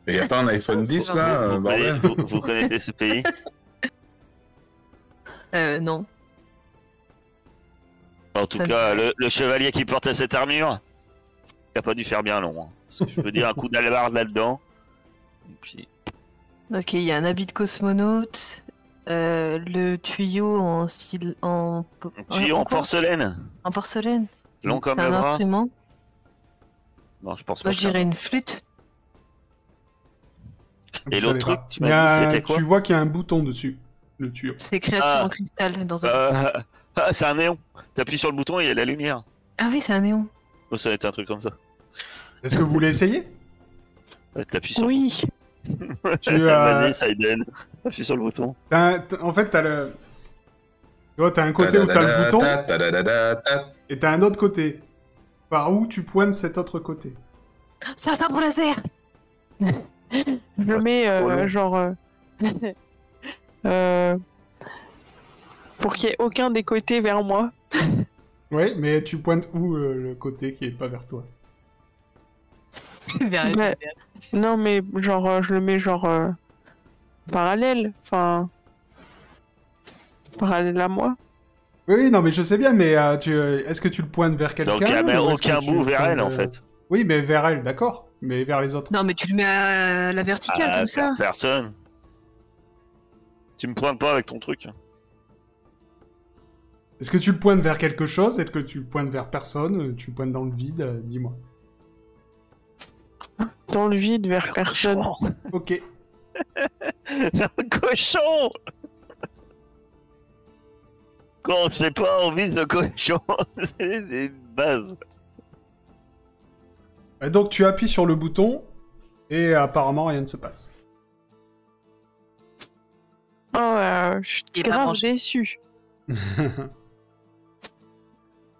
Il n'y a pas un iPhone C'est 10 marrant. là, Vous, bordel? vous connaissez ce pays? Non. En tout Ça me cas, le chevalier qui portait cette armure, il a pas dû faire bien long. Hein. Parce que je veux dire, un coup d'albarde là-dedans. Et puis, Ok, il y a un habit de cosmonaute. Le tuyau en style. un tuyau en quoi porcelaine, En porcelaine. long comme C'est le un bras. instrument. Non, je pense Moi, pas. je que ça dirais va. une flûte. Et Vous l'autre savez truc, pas. tu Il y m'as a dit, un- c'était quoi? Tu vois qu'il y a un bouton dessus, le tuyau. C'est créature Ah. en cristal dans un. C'est un néon. T'appuies sur le bouton et il y a la lumière. Ah oui, c'est un néon. Oh, ça va être un truc comme ça. Est-ce que vous voulez essayer? T'appuies sur Oui. Tu, Vas-y, Saiden. Appuie sur le bouton. En fait, t'as le... Tu vois, t'as un côté où t'as le bouton, Ta-da-da-da-ta. et t'as un autre côté. Par où tu pointes cet autre côté? C'est un sabre laser. Je le mets trop long. genre. Pour qu'il n'y ait aucun des côtés vers moi. Oui, mais tu pointes où le côté qui est pas vers toi? Vers- Ouais. Non, mais genre, je le mets genre. Parallèle. Enfin. Parallèle à moi. Oui, non, mais je sais bien, mais est-ce que tu le pointes vers quelqu'un? Donc il n'y a même ou est-ce que aucun tu bout le vers pointes, elle en fait. Oui, mais vers elle, d'accord. Mais vers les autres. Non, mais tu le mets à la verticale Ah, comme ça. Personne. Tu me pointes pas avec ton truc. Est-ce que tu le pointes vers quelque chose? Est-ce que tu le pointes vers personne? Tu le pointes dans le vide? Dis-moi. Dans le vide, vers personne. Ok. Un cochon. Quand on sait pas, on vise le cochon. C'est des bases. Et donc tu appuies sur le bouton, et apparemment rien ne se passe. Oh, je suis Il est pas grave branché. déçu.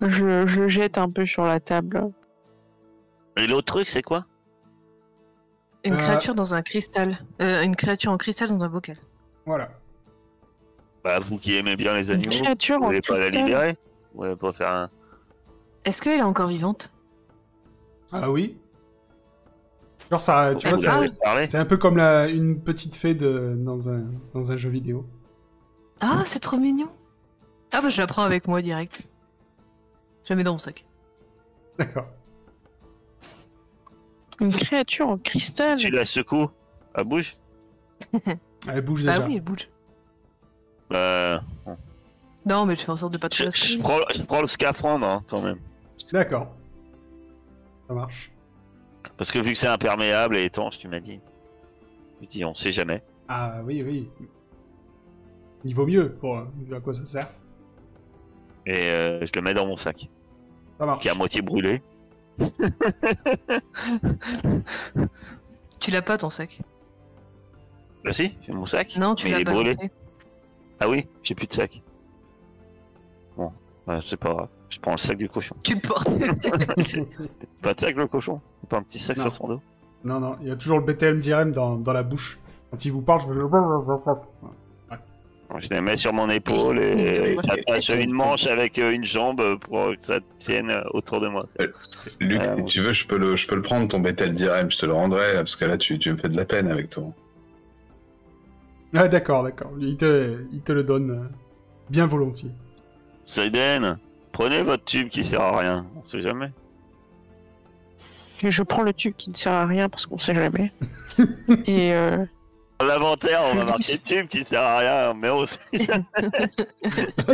Je jette un peu sur la table. Et l'autre truc, c'est quoi? Une créature dans un cristal. Une créature en cristal dans un bocal. Voilà. Bah, vous qui aimez bien les Une animaux, créature vous en voulez pas la cristal. libérer? Vous voulez pas faire un... Est-ce qu'elle est encore vivante? Ah oui. Genre ça, tu Elle vois, Vous avez parle parlé? c'est un peu comme une petite fée dans un jeu vidéo. Ah, c'est trop mignon. Ah bah je la prends avec moi direct. Je la mets dans mon sac. D'accord. Une créature en cristal. Tu la secoues, elle bouge? Elle bouge Bah déjà. oui, elle bouge. Bah, Non, mais je fais en sorte de pas trop la je secouer. je prends le scaphandre hein, quand même. D'accord. Ça marche. Parce que vu que c'est imperméable et étanche, tu m'as dit. Je dis, on sait jamais. Ah oui, oui. Il vaut mieux pour vu à quoi ça sert. Et je le mets dans mon sac, Ça marche. qui est à moitié brûlé. Tu l'as pas ton sac? Bah si, j'ai mon sac. Non, tu mais l'as il est pas. brûlé. Ah oui, j'ai plus de sac. Bon, bah, c'est pas grave. Je prends le sac du cochon. Tu le portes. Pas de sac le cochon. Pas un petit sac Non. sur son dos. Non, il y a toujours le BTM d'Irem dans la bouche. Quand il vous parle, je fais... Je les mets sur mon épaule et Moi, j'attache une manche avec une jambe pour que ça tienne autour de moi. Luc, si tu veux, je peux le prendre, ton Bethel d'Irem, je te le rendrai, parce que là, tu me fais de la peine avec toi. Ah d'accord. Il te le donne bien volontiers. Saiden, prenez votre tube qui sert à rien. On sait jamais. Et je prends le tube qui ne sert à rien parce qu'on sait jamais. Et Dans l'inventaire, on va marquer tube qui sert à rien, mais on sait jamais.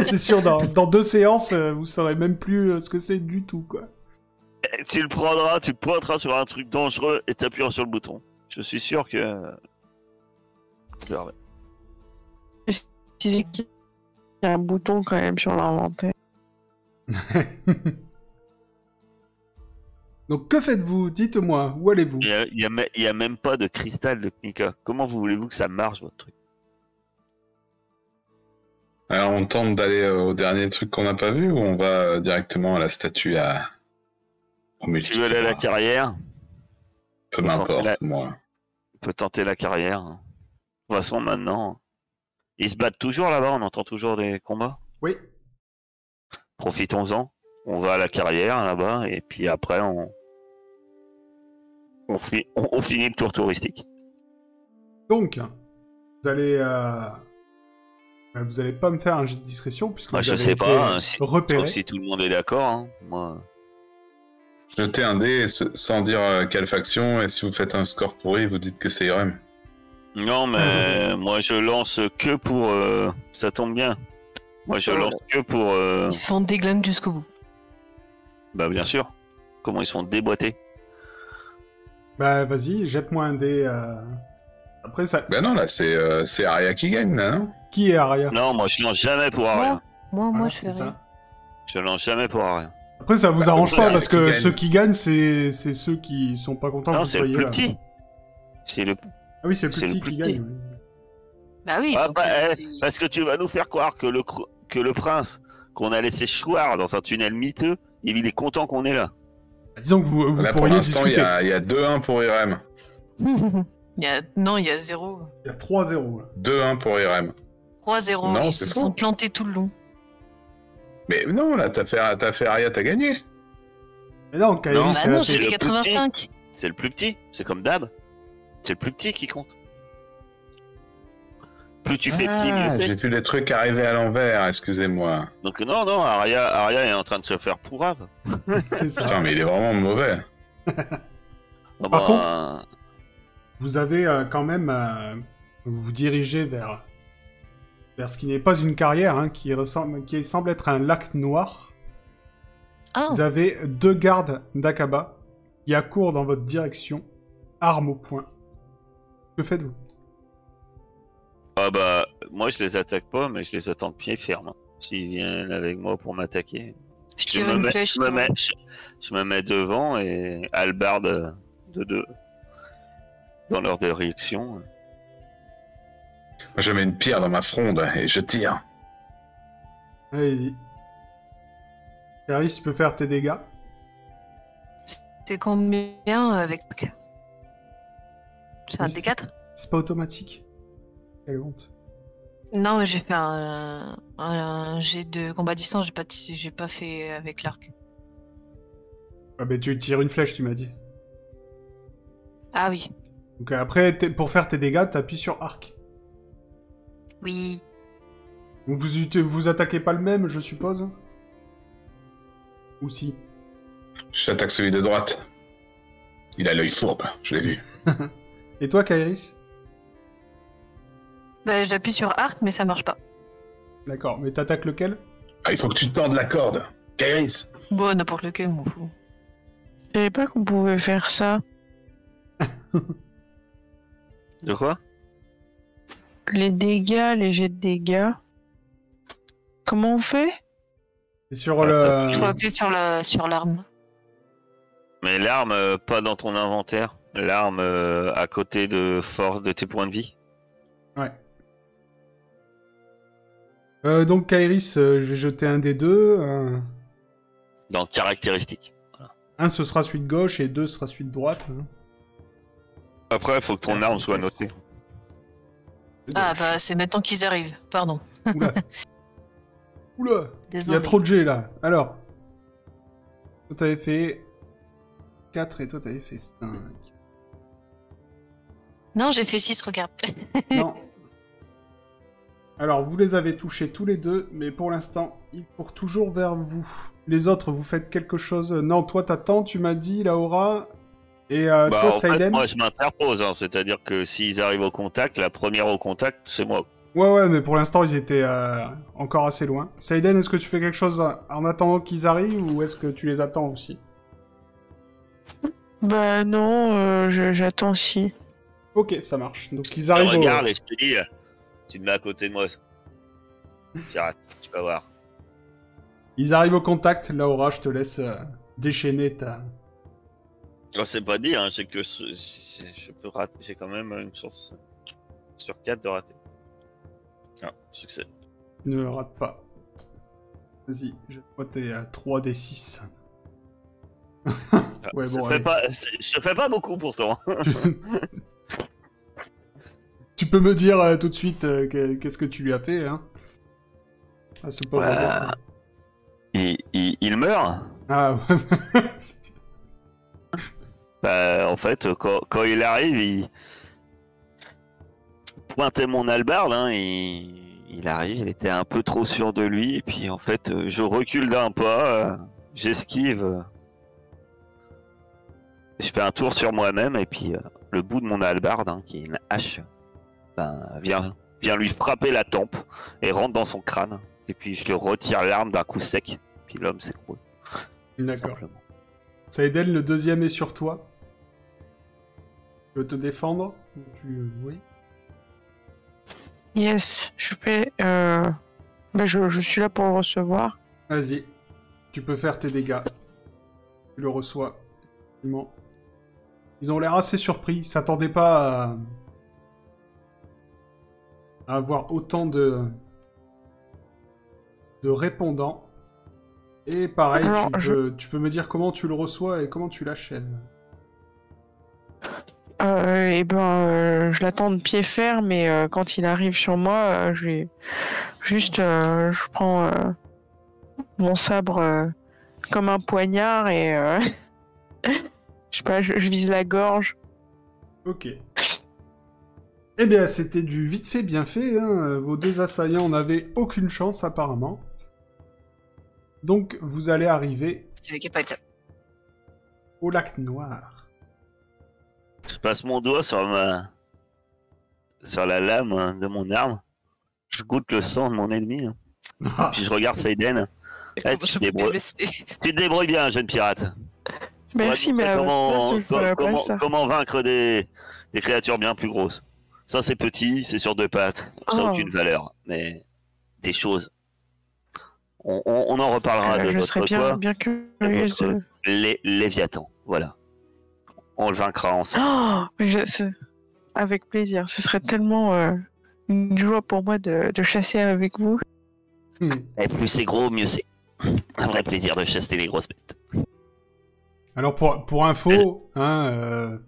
C'est sûr, dans 2 séances, vous saurez même plus ce que c'est du tout, quoi. Tu le prendras, tu pointeras sur un truc dangereux et t'appuieras sur le bouton. Je suis sûr que... si c'est qu'il y a un bouton quand même sur l'inventaire. Donc que faites-vous? Dites-moi, où allez-vous? Il y a même pas de cristal de Knika. Comment voulez-vous que ça marche, votre truc? Alors, on tente d'aller au dernier truc qu'on n'a pas vu, ou on va directement à la statue au Tu multiple? veux aller à la carrière? Peu Faut tenter m'importe, la- moi. On peut tenter la carrière. De toute façon, maintenant... Ils se battent toujours là-bas, on entend toujours des combats. Oui. Profitons-en. On va à la carrière là-bas, et puis après, on finit le tour touristique. Donc, vous allez... vous allez pas me faire un jet de discrétion, puisque Moi, vous je avez sais été pas, hein, si, repéré. sauf si tout le monde est d'accord. Hein. Moi, Jetez un dé sans dire quelle faction, et si vous faites un score pourri, vous dites que c'est Irem. non, mais moi, je lance que pour... Ça tombe bien. Moi, je lance que pour... Ils se font déglinguer jusqu'au bout. Bah, bien sûr. Comment ils sont déboîtés. Bah vas-y, jette-moi un dé. Après ça... Ben non, là, c'est Arya qui gagne, là, non? Qui est Arya? Non, moi, je lance jamais pour Aria. Moi, Voilà, je c'est fais ça. rien. Je lance jamais pour Aria. Après ça vous Bah, arrange c'est pas, Arya parce qui que gagne. ceux qui gagnent, c'est ceux qui sont pas contents que Non, vous c'est le soyez plus là. petit. C'est le... Ah oui, c'est le plus C'est le petit plus qui petit. gagne. Oui. Bah oui. Ah donc, bah, c'est- parce que tu vas nous faire croire que le prince qu'on a laissé choir dans un tunnel miteux, il est content qu'on est là. Bah, disons que vous Là, pour pourriez l'instant, il y discuter. a 2-1 pour Irem. Non, il y a 0. Il y a 3-0 là. 2-1 pour Irem. 3-0. Non, Ils c'est se faux. sont plantés tout le long. Mais non, là, t'as fait Arya, t'as gagné. Mais non, Kairi, Non, c'est Bah la non, c'est j'ai télé. fait le plus 85. C'est le plus petit, c'est comme d'hab. C'est le plus petit qui compte. Plus tu fais petit, mieux J'ai c'est. vu les trucs arriver à l'envers, excusez-moi. Donc non, Arya est en train de se faire pourrave. C'est ça. Putain, mais il est vraiment mauvais. Ah Par bah, Vous avez quand même... vous vous dirigez vers ce qui n'est pas une carrière, hein, qui semble être un lac noir. Ah, Vous avez 2 gardes d'Akaba qui accourent dans votre direction, armes au poing. Que faites-vous? ah bah, moi je les attaque pas, mais je les attends de pied ferme. Hein. S'ils viennent avec moi pour m'attaquer, je tire une flèche. tu vois. je me mets devant et hallebarde de deux dans leur direction. Moi, je mets une pierre dans ma fronde et je tire. Allez-y. Karis, tu peux faire tes dégâts. C'est combien avec... C'est un Oui, D4? C'est pas automatique. Quelle honte. Non, mais j'ai fait un jet de combat à distance, j'ai pas fait avec l'arc. Ah bah tu tires une flèche, tu m'as dit. Ah oui. Donc après, pour faire tes dégâts, t'appuies sur arc. Oui. Donc vous attaquez pas le même, je suppose? Ou si? J'attaque celui de droite. Il a l'œil fourbe, je l'ai vu. Et toi, Kairis? Bah, j'appuie sur arc, mais ça marche pas. D'accord, mais t'attaques lequel? Ah, il faut que tu tendes la corde. Kairis. Bon, n'importe lequel, m'en fous. Je savais pas qu'on pouvait faire ça. De quoi? les dégâts, les jets de dégâts. Comment on fait? C'est sur le... Il faut appuyer sur l'arme. Mais l'arme, pas dans ton inventaire. L'arme à côté de force de tes points de vie. Ouais. Donc, Kairis, je vais jeter un des deux. Dans caractéristiques. Un, ce sera celui de gauche, et deux, ce sera celui de droite. Hein. Après, il faut que ton arme soit notée. Ah bah c'est maintenant qu'ils arrivent, pardon. Oula. Oula. Il y Désolé. a trop de G, là. Alors. Toi, t'avais fait 4 et toi, t'avais fait 5. Non, j'ai fait 6, regarde. Non. Alors, vous les avez touchés tous les deux, mais pour l'instant, ils courent toujours vers vous. Les autres, vous faites quelque chose... Non, toi, t'attends, tu m'as dit, Laura. Et Bah, toi, en fait, Saiden. moi, je m'interpose. Hein, c'est-à-dire que s'ils arrivent au contact, la première au contact, c'est moi. Ouais, mais pour l'instant, ils étaient encore assez loin. Saiden, est-ce que tu fais quelque chose en attendant qu'ils arrivent, ou est-ce que tu les attends aussi? Bah non, j'attends aussi. Ok, ça marche. Donc, ils Je arrivent regarde et je te dis, tu te mets à côté de moi. Pirate, tu vas voir. Ils arrivent au contact. Laura, je te laisse déchaîner ta... Oh, c'est pas dit, hein, c'est que je peux rater. J'ai quand même une chance sur 4 de rater. Ah, succès. Ne le rate pas. Vas-y, jette-moi tes 3 des 6. Ouais, bon, Je fais pas beaucoup pourtant. Tu peux me dire tout de suite qu'est-ce que tu lui as fait, hein? Ah, ce pauvre gars. Il meurt. Ah, ouais. Bah, en fait, quand il arrive, il pointait mon hallebarde, hein, il arrive, il était un peu trop sûr de lui, et puis en fait, je recule d'un pas, j'esquive, je fais un tour sur moi-même, et puis le bout de mon hallebarde, hein, qui est une hache, ben, vient lui frapper la tempe, et rentre dans son crâne, et puis je lui retire l'arme d'un coup sec, puis l'homme s'écroule. D'accord. Simplement. Saïdel, le deuxième est sur toi. Tu veux te défendre? Oui. Yes, je fais... Bah je suis là pour le recevoir. Vas-y. Tu peux faire tes dégâts. Tu le reçois. Effectivement. Ils ont l'air assez surpris. Ils s'attendaient pas à avoir autant de répondants. Et pareil, Alors, tu peux me dire comment tu le reçois et comment tu l'achèves. Je l'attends de pied ferme, et quand il arrive sur moi, je prends mon sabre comme un poignard et je sais pas, je vise la gorge. Ok. Eh bien, c'était du vite fait, bien fait. Hein. Vos deux assaillants n'avaient aucune chance, apparemment. Donc, vous allez arriver au lac Noir. Je passe mon doigt sur la lame, hein, de mon arme. Je goûte le sang de mon ennemi. Hein. Ah, Puis je regarde Saiden. Tu te débrouilles bien, jeune pirate. Merci, mais à votre place, je ferais pas ça. comment vaincre des créatures bien plus grosses. Ça, c'est petit, c'est sur deux pattes. Ça n'a aucune valeur. Mais des choses. On en reparlera de je votre serais bien curieuse de... Léviathan, voilà. On le vaincra ensemble. Oh, avec plaisir. Ce serait tellement une joie pour moi de chasser avec vous. Et plus c'est gros, mieux c'est. Un vrai plaisir de chasser les grosses bêtes. Alors, pour info, hein,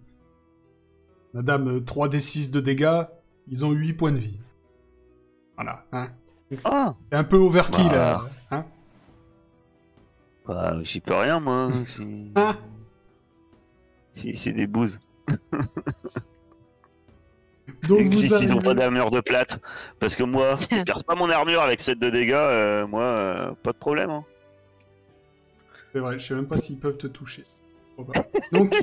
Madame 3d6 de dégâts, ils ont 8 points de vie. Voilà. Hein. Ah, C'est un peu overkill. Voilà. Hein. bah, j'y peux rien, moi. Ah. C'est des bouses. Donc, Et vous s'ils n'ont arrivez... pas d'armure de plate. Parce que moi, je perce pas mon armure avec 7 de dégâts, pas de problème. Hein. C'est vrai, je sais même pas s'ils peuvent te toucher. Donc,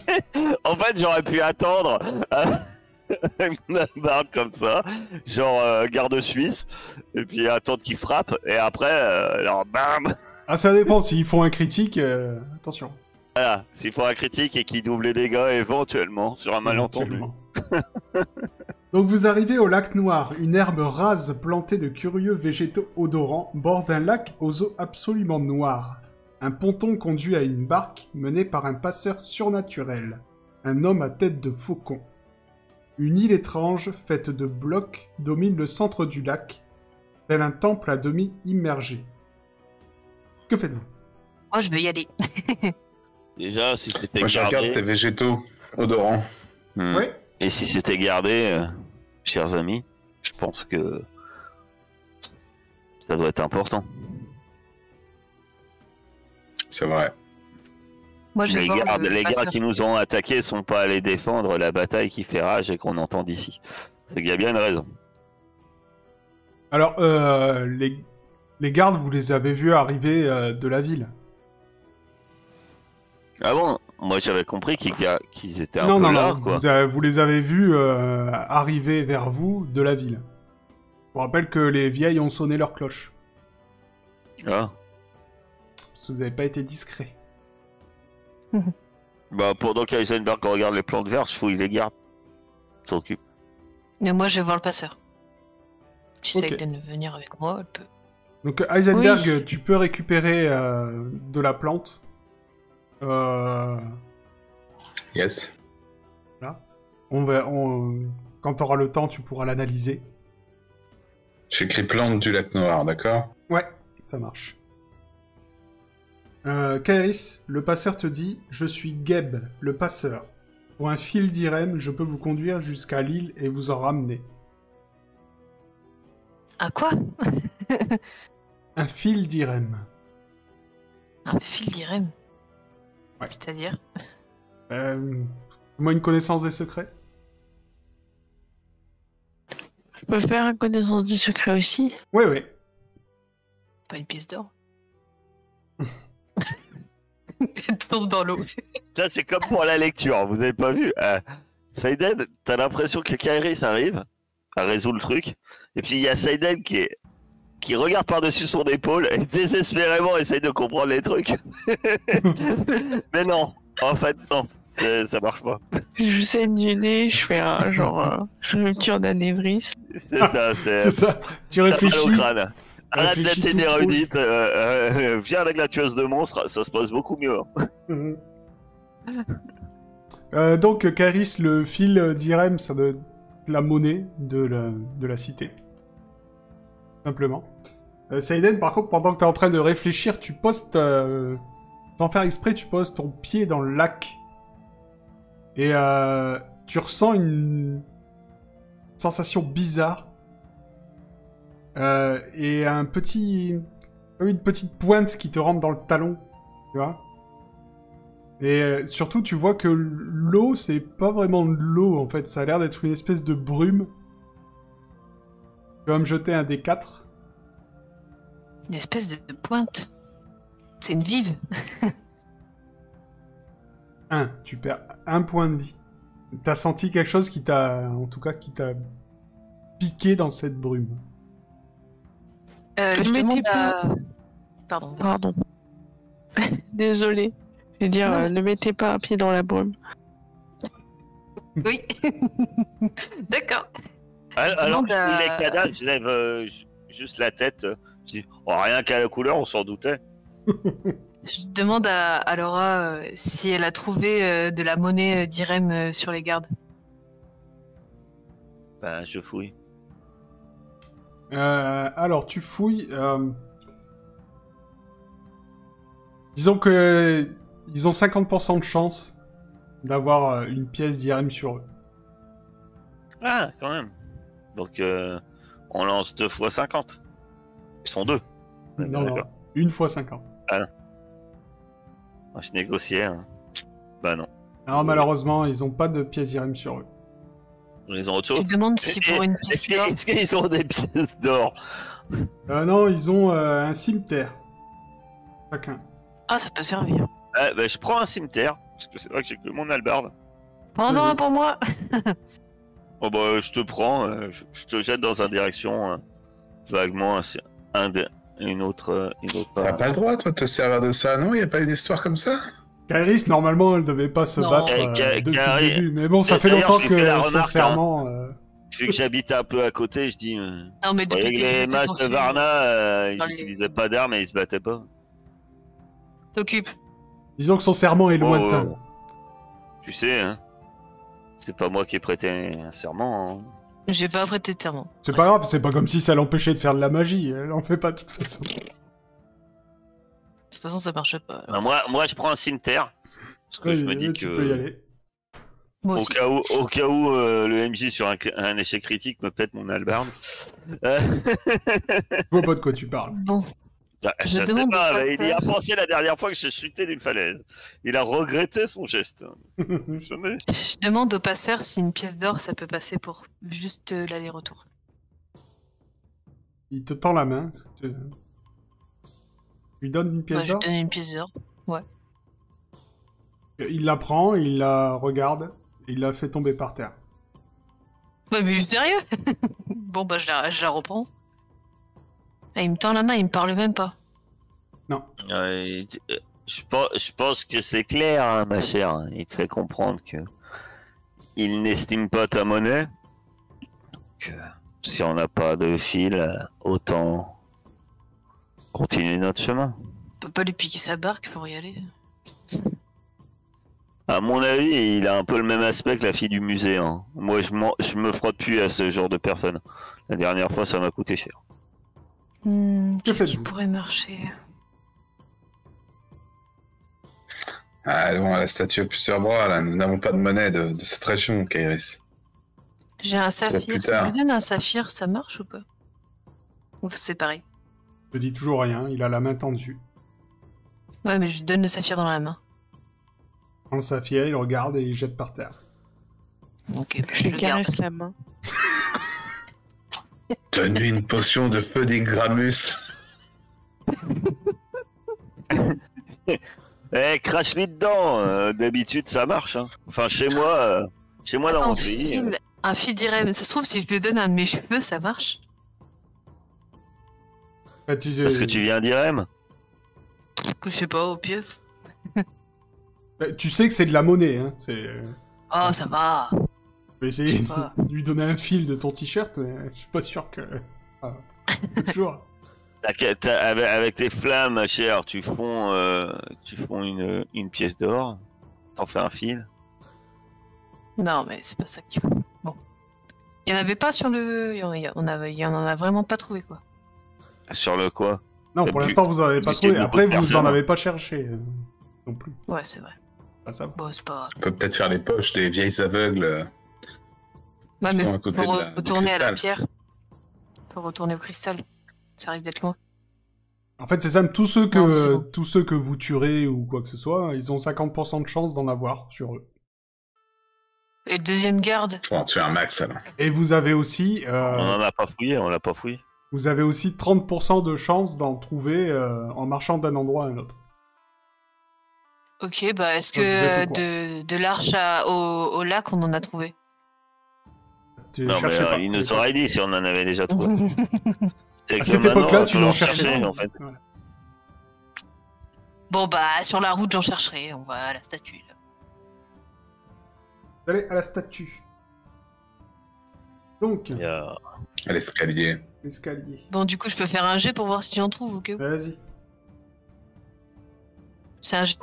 En fait, j'aurais pu attendre avec mon barbe comme ça, genre garde suisse, et puis attendre qu'il frappe, et après, alors bam. ah, ça dépend. S'ils font un critique, attention. Voilà, s'il faut un critique et qu'il double les dégâts éventuellement sur un malentendu. Éventuellement. Donc vous arrivez au lac Noir, une herbe rase plantée de curieux végétaux odorants borde un lac aux eaux absolument noires. Un ponton conduit à une barque menée par un passeur surnaturel, un homme à tête de faucon. Une île étrange faite de blocs domine le centre du lac, tel un temple à demi immergé. Que faites-vous? Moi, je veux y aller. Déjà, si c'était Moi, je regarde tes gardé... végétaux odorants. Oui. Et si c'était gardé, chers amis, je pense que ça doit être important. C'est vrai. Moi, je vais Les voir gars, le les gars passeur. qui nous ont attaqués sont pas allés défendre la bataille qui fait rage et qu'on entend d'ici. C'est qu'il y a bien une raison. Alors, les gardes, vous les avez vus arriver de la ville. Ah bon? Moi j'avais compris qu'ils étaient un Non, peu non, là, non, quoi. vous les avez vus arriver vers vous de la ville. Je vous rappelle que les vieilles ont sonné leur cloche. Ah. Parce que vous n'avez pas été discret. Bah pendant qu'Eisenberg regarde les plantes vertes, je fouille les gardes. S'occupe. Mais moi, je vais voir le passeur. Si Ok. Saïden veut venir avec moi, elle peut. Donc Heisenberg, Oui. tu peux récupérer de la plante. Yes. Quand tu auras le temps, tu pourras l'analyser. J'écris plante du lac Noir, d'accord? Ouais, ça marche. Kairis, le passeur te dit « Je suis Geb, le passeur. Pour un fil d'Irem, je peux vous conduire jusqu'à l'île et vous en ramener. Ah, quoi? Un fil d'Irem. Un fil d'Irem? Ouais. C'est-à-dire? Moi, une connaissance des secrets? Je peux faire une connaissance des secrets aussi. Oui, oui. Pas une pièce d'or? Elle tombe dans l'eau. Ça c'est comme pour la lecture, vous avez pas vu? Saïden, t'as l'impression que Kairis arrive à résoudre le truc, et puis il y a Saïden qui regarde par-dessus son épaule et désespérément essaye de comprendre les trucs. Mais non, en fait non, ça marche pas. Je saigne du nez, je fais un genre rupture d'anévrisme. C'est ça, C'est ça. Tu t'as mal réfléchis. au crâne. Arrête Réfléchis d'être une tout érudite, viens avec la tueuse de monstres, ça se passe beaucoup mieux. Mhm. Donc, Kairis, le fil d'Irem, ça doit être la monnaie de la cité. Simplement. Saïden, par contre, pendant que t'es en train de réfléchir, tu postes... sans faire exprès, tu poses ton pied dans le lac. Et tu ressens une sensation bizarre. Et une petite pointe qui te rentre dans le talon. Tu vois? Et surtout, tu vois que l'eau, c'est pas vraiment de l'eau, en fait. Ça a l'air d'être une espèce de brume. Tu vas me jeter un D4. Une espèce de pointe. C'est une vive. 1. Tu perds 1 point de vie. T'as senti quelque chose qui t'a... En tout cas, qui t'a piqué dans cette brume. Je mettez demande pas- à... Pardon. vas-y. Pardon. Désolée. Je veux dire, Non, mais ne mettez pas un pied dans la brume. Oui. D'accord. Alors que demande à- les cadavres, je lève juste la tête. Je dis, oh, rien qu'à la couleur, on s'en doutait. Je demande à Laura si elle a trouvé de la monnaie d'Irem sur les gardes. Ben, je fouille. Alors, tu fouilles. Disons que ils ont 50% de chance d'avoir une pièce d'Irem sur eux. Ah, quand même. Donc, on lance 2 fois 50. Ils sont 2. Non, non. 1 fois 50. Je négociais. Hein. Bah non. Alors, malheureusement, ils ont pas de pièce d'Irem sur eux. Ils ont autre Je chose. demande si pour une pièce d'or... Est-ce qu'ils ont des pièces d'or? Non, ils ont un cimetière. Chacun. Ah, ça peut servir. Bah, je prends un cimetière. Parce que c'est vrai que j'ai que mon hallebarde. Prends-en un pour moi. Oh bah, je te prends. Je te jette dans une direction. Vaguement, une autre. T'as pas le droit, toi, de te servir de ça, non? Y a pas une histoire comme ça? Kairis, normalement, elle devait pas se Non. battre Kairis- depuis le début. Mais bon, ça fait D'ailleurs, longtemps je lui fais la que, remarque, sincèrement... vu que j'habite un peu à côté, je dis. Non, mais Vous voyez depuis que les mages de Varna, ils dans les- n'utilisaient pas d'armes et ils se battaient pas. T'occupes. Disons que son serment est lointain. Oh. Tu sais, hein. C'est pas moi qui ai prêté un serment. Hein. J'ai pas prêté de serment. C'est pas grave, c'est pas comme si ça l'empêchait de faire de la magie. Elle en fait pas de toute façon. De toute façon, ça marche pas. alors. Ben, moi, je prends un cimetière. Parce que je me dis tu peux y que. aller. Moi Au aussi. cas où le MJ sur un échec critique me pète mon hallebarde. Je vois pas de quoi tu parles. Bon, Je Je sais demande pas, de pas mais il y a faire. pensé la dernière fois que j'ai chuté d'une falaise. Il a regretté son geste. Jamais. je demande au passeur si une pièce d'or, ça peut passer pour juste l'aller-retour. Il te tend la main. Tu lui donnes une Moi, pièce je d'or. donne une pièce d'or. Il la prend, il la regarde, et il la fait tomber par terre. Ouais, mais sérieux. Bon, bah, je la reprends. Ah, il me tend la main, il me parle même pas. Je pense que c'est clair, hein, ma chère. Il te fait comprendre que il n'estime pas ta monnaie. Que si on n'a pas de fil, autant continuer notre chemin. On peut pas lui piquer sa barque pour y aller. À mon avis, il a un peu le même aspect que la fille du musée. Hein. Moi, je me frotte plus à ce genre de personne. La dernière fois, ça m'a coûté cher. Qu'est-ce qui faites-vous pourrait marcher? Ah, allons à la statue à plusieurs bras, là. Nous n'avons pas de monnaie de cette région, Kairis. J'ai un plus saphir. Ça tard. vous donne un saphir, ça marche ou pas? Ou c'est pareil? Je dis toujours rien, il a la main tendue. Ouais, mais je lui donne le saphir dans la main. Prend le saphir, il regarde et il jette par terre. Ok, bah, Je je lui le garde. caresse la main. Donne-lui une potion de feu d'Igramus. Eh, crache-lui dedans. D'habitude, ça marche. Hein. Enfin, chez moi dans Attends, mon pays. un fil d'Irem. Ça se trouve, si je lui donne un de mes cheveux, ça marche? Bah, Parce que tu viens d'Irem. Je sais pas, au pieuf. Bah, tu sais que c'est de la monnaie, hein. Oh, ça va. Je vais essayer Je sais pas. de lui donner un fil de ton t-shirt, mais je suis pas sûr que... Ah, toujours. Avec tes flammes, ma chère, tu fonds une pièce d'or. T'en fais un fil. Non, mais c'est pas ça qu'il faut. Bon. Il y en avait pas sur le... Il y en a vraiment pas trouvé, quoi. Sur le quoi? Non, pour l'instant, vous en avez pas C'était trouvé. beaucoup Après, de vous en personnes. avez pas cherché non plus. Ouais, c'est vrai. Ah, ça va. Bon, c'est pas grave. On peut peut-être faire les poches des vieilles aveugles. Ouais, Ils mais sont à côté faut de la- du retourner à la cristal. pierre. Faut retourner au cristal. Ça risque d'être loin. En fait, c'est simple, tous ceux Non, mais c'est bon. tous ceux que vous tuerez ou quoi que ce soit, ils ont 50% de chance d'en avoir sur eux. Et le deuxième garde? Faut en tuer un max, alors. Et vous avez aussi, On en a pas fouillé, on l'a pas fouillé. vous avez aussi 30% de chance d'en trouver en marchant d'un endroit à un autre. Ok, bah est-ce Ouais, vous êtes que au de l'arche au lac, on en a trouvé? Tu Non, mais cherchais pas. il nous aurait dit si on en avait déjà trouvé. C'est À que cette maintenant, époque-là, il tu faut n'en en cherchais chercher, pas. en fait. Voilà. Bon bah sur la route, j'en chercherai. On va à la statue. Là. Allez, à la statue. Donc, Il y a- À l'escalier. l'escalier. Bon, du coup, je peux faire un jet pour voir si j'en trouve ou que. Vas-y. C'est un jet.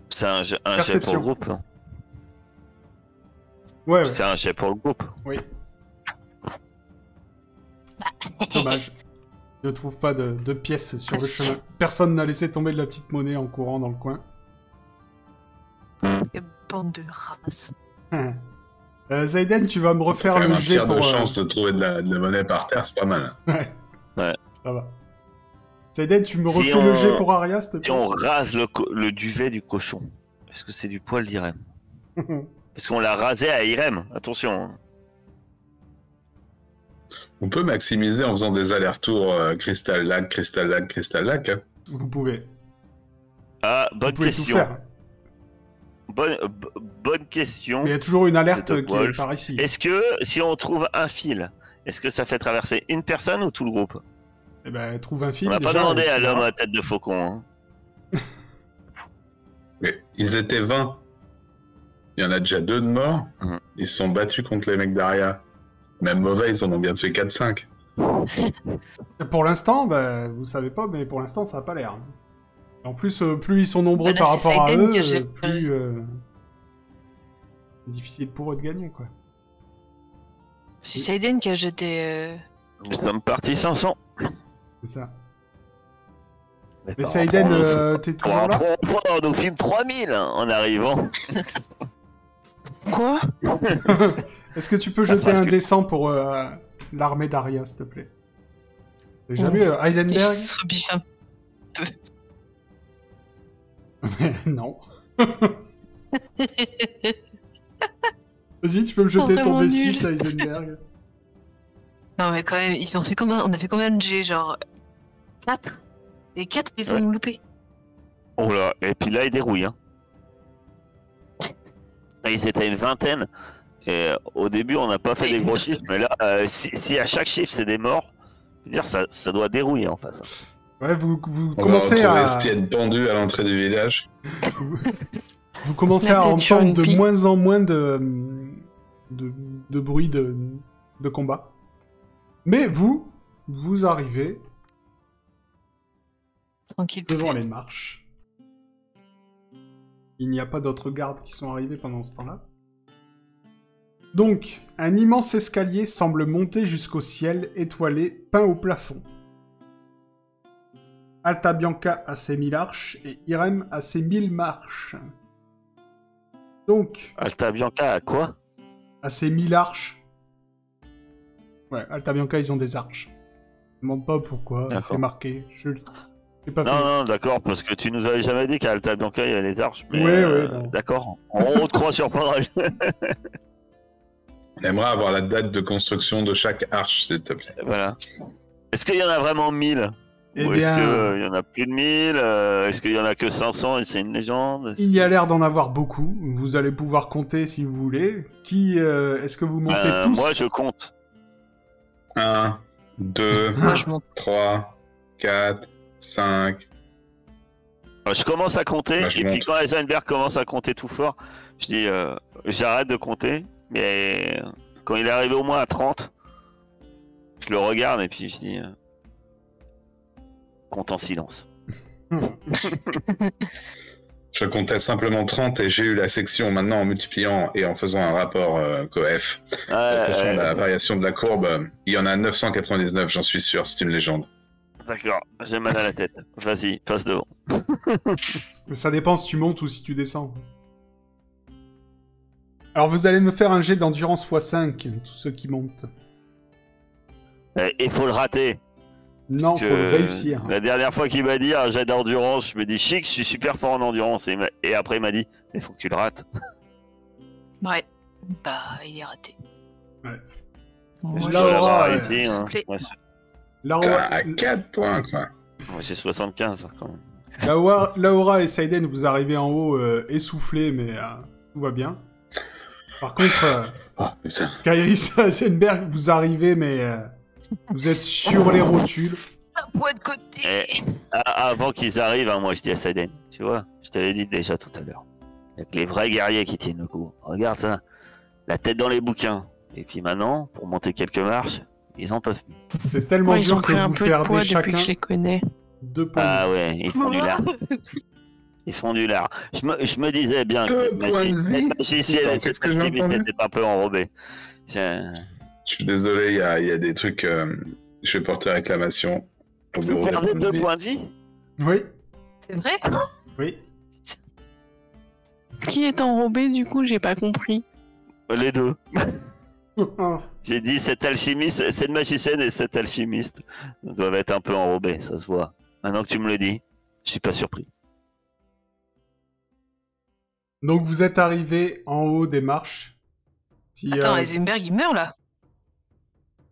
C'est un jet pour Perception. le groupe. hein. Ouais, ouais, C'est un jet pour le groupe. oui. Dommage. Je ne trouve pas de pièces sur le chemin. Personne n'a laissé tomber de la petite monnaie en courant dans le coin. Quelle bande de races. Zayden, tu vas me refaire Faire le un jet tir pour... de chance de trouver de la monnaie par terre, c'est pas mal. Ouais. Ouais. Ça va. Zayden, tu me Si refais on- le jet pour Aria, s'il te Si plaît. on rase le duvet du cochon, est-ce que c'est du poil d'Irem? Parce qu'on l'a rasé à Irem, attention. hein. On peut maximiser en faisant des allers-retours Crystal Lake, Crystal Lake, Crystal Lake. Hein. Vous pouvez. Ah, Vous bonne pouvez tout question. faire. Bonne question. Mais il y a toujours une alerte De qui est Wolf. par ici. Est-ce que si on trouve un fil, est-ce que ça fait traverser une personne ou tout le groupe? Eh ben, trouve un fil. On n'a pas déjà, demandé et à tu l'homme verras. à tête de faucon. Hein. Mais ils étaient 20. Il y en a déjà 2 de morts. Mhm. Ils se sont battus contre les mecs d'Aria. Même mauvais, ils en ont bien tué 4-5. Pour l'instant, bah, vous savez pas, mais pour l'instant, ça a pas l'air. En plus, plus ils sont nombreux Bah là, par c'est rapport à Saiden eux, que j'ai- plus c'est difficile pour eux de gagner, quoi. C'est Saiden qui a jeté. Nous sommes partis 500. C'est ça. Mais Mais par Saiden, rapport t'es Pour toujours un là? point, on nous filme 3000 en arrivant. Quoi? Est-ce que tu peux jeter parce un que- dessin pour l'armée d'Aria, s'il te plaît? T'as déjà Ouf. vu Il Heisenberg? se rebiffe un Non. Vas-y, tu peux me jeter ton Vraiment D6 nul. Heisenberg. Non, mais quand même, ils ont fait combien? On a fait combien de G? Genre 4? Et 4, ils ont loupé. Oh là, et puis là, il dérouille. Hein. Ils étaient une vingtaine. Et au début, on n'a pas fait Oui, des gros merci. chiffres. Mais là, si à chaque chiffre, c'est des morts, je veux dire, ça doit dérouiller en face. Hein. Ouais, vous On va commencez retrouver à... Estienne pendu à l'entrée du village. Vous commencez La à tête sur entendre une de pique. moins en moins de bruit de combat. Mais vous arrivez Tranquille. devant les marches. Il n'y a pas d'autres gardes qui sont arrivés pendant ce temps-là. Donc, un immense escalier semble monter jusqu'au ciel étoilé peint au plafond. Alta Bianca a ses 1000 arches et Irem a ses 1000 marches. Donc, Alta Bianca, à quoi? à ses 1000 arches. Ouais, Alta Bianca, ils ont des arches. Je ne demande pas pourquoi, D'accord. c'est marqué. Je l'ai pas fait. Non, d'accord, parce que tu nous avais jamais dit qu'à Alta Bianca, il y a des arches. Mais, Ouais, non. d'accord. On te croit sur parole. On aimerait avoir la date de construction de chaque arche, s'il te plaît. Voilà. Est-ce qu'il y en a vraiment 1000? Eh Ou est-ce bien, qu'il y en a plus de 1000? Est-ce qu'il y en a que 500 et c'est une légende? il y a l'air d'en avoir beaucoup. Vous allez pouvoir compter si vous voulez. Est-ce que vous montez tous? Moi, je compte. 1, 2, Moi, je monte. 3, 4, 5. Je commence à compter, Moi, je et puis monte. quand Heisenberg commence à compter tout fort, je dis j'arrête de compter, mais quand il est arrivé au moins à 30, je le regarde et puis je dis compte en silence. Je comptais simplement 30 et j'ai eu la section maintenant en multipliant et en faisant un rapport coef. En fonction de la variation de la courbe, il y en a 999, j'en suis sûr, c'est une légende. D'accord, j'ai mal à la tête. Vas-y, passe devant. Mais ça dépend si tu montes ou si tu descends. Alors vous allez me faire un jet d'endurance x5, tous ceux qui montent. Il faut le rater. Non, parce faut le que réussir. La dernière fois qu'il m'a dit un jet d'endurance, je me dis chic, je suis super fort en endurance. Et après il m'a dit, il faut que tu le rates. Ouais. Bah, il est raté. Ouais. Moi, Là, je- Laura, Laura, ouais. ici, hein. Plaît. Laura, Putain, à 4 points, quoi. Moi j'ai 75 quand même. Laura et Saiden, vous arrivez en haut essoufflés, mais tout va bien. Par contre, Oh, putain. Kairis Heisenberg, vous arrivez, mais vous êtes sur les rotules. Un point de côté. Avant qu'ils arrivent, hein, moi je dis à Saiden, tu vois, je t'avais dit déjà tout à l'heure. Avec les vrais guerriers qui tiennent le coup. Regarde ça, la tête dans les bouquins. Et puis maintenant, pour monter quelques marches, ils en peuvent plus. C'est tellement Ouais, ils ont dur que pris un vous peu de perdez poids depuis chacun que je les connais. 2 points. Ah ouais, ils font du lard. Ils font du lard. Je me disais bien que Deux points de vie. cette magicienne Putain, et qu'est-ce cette que j'ai alchimiste entendu étaient un peu enrobées. Je suis désolé, il y a des trucs. Je vais porter réclamation au Vous bureau des perdez points de 2 vie. points de vie? Oui, C'est vrai? oui. Qui est enrobé du coup? J'ai pas compris. Les deux. J'ai dit cette alchimiste, cette magicienne et cette alchimiste doivent être un peu enrobés, ça se voit. Maintenant que tu me le dis, je suis pas surpris. Donc vous êtes arrivé en haut des marches. Si, Attends, Heisenberg, il meurt là.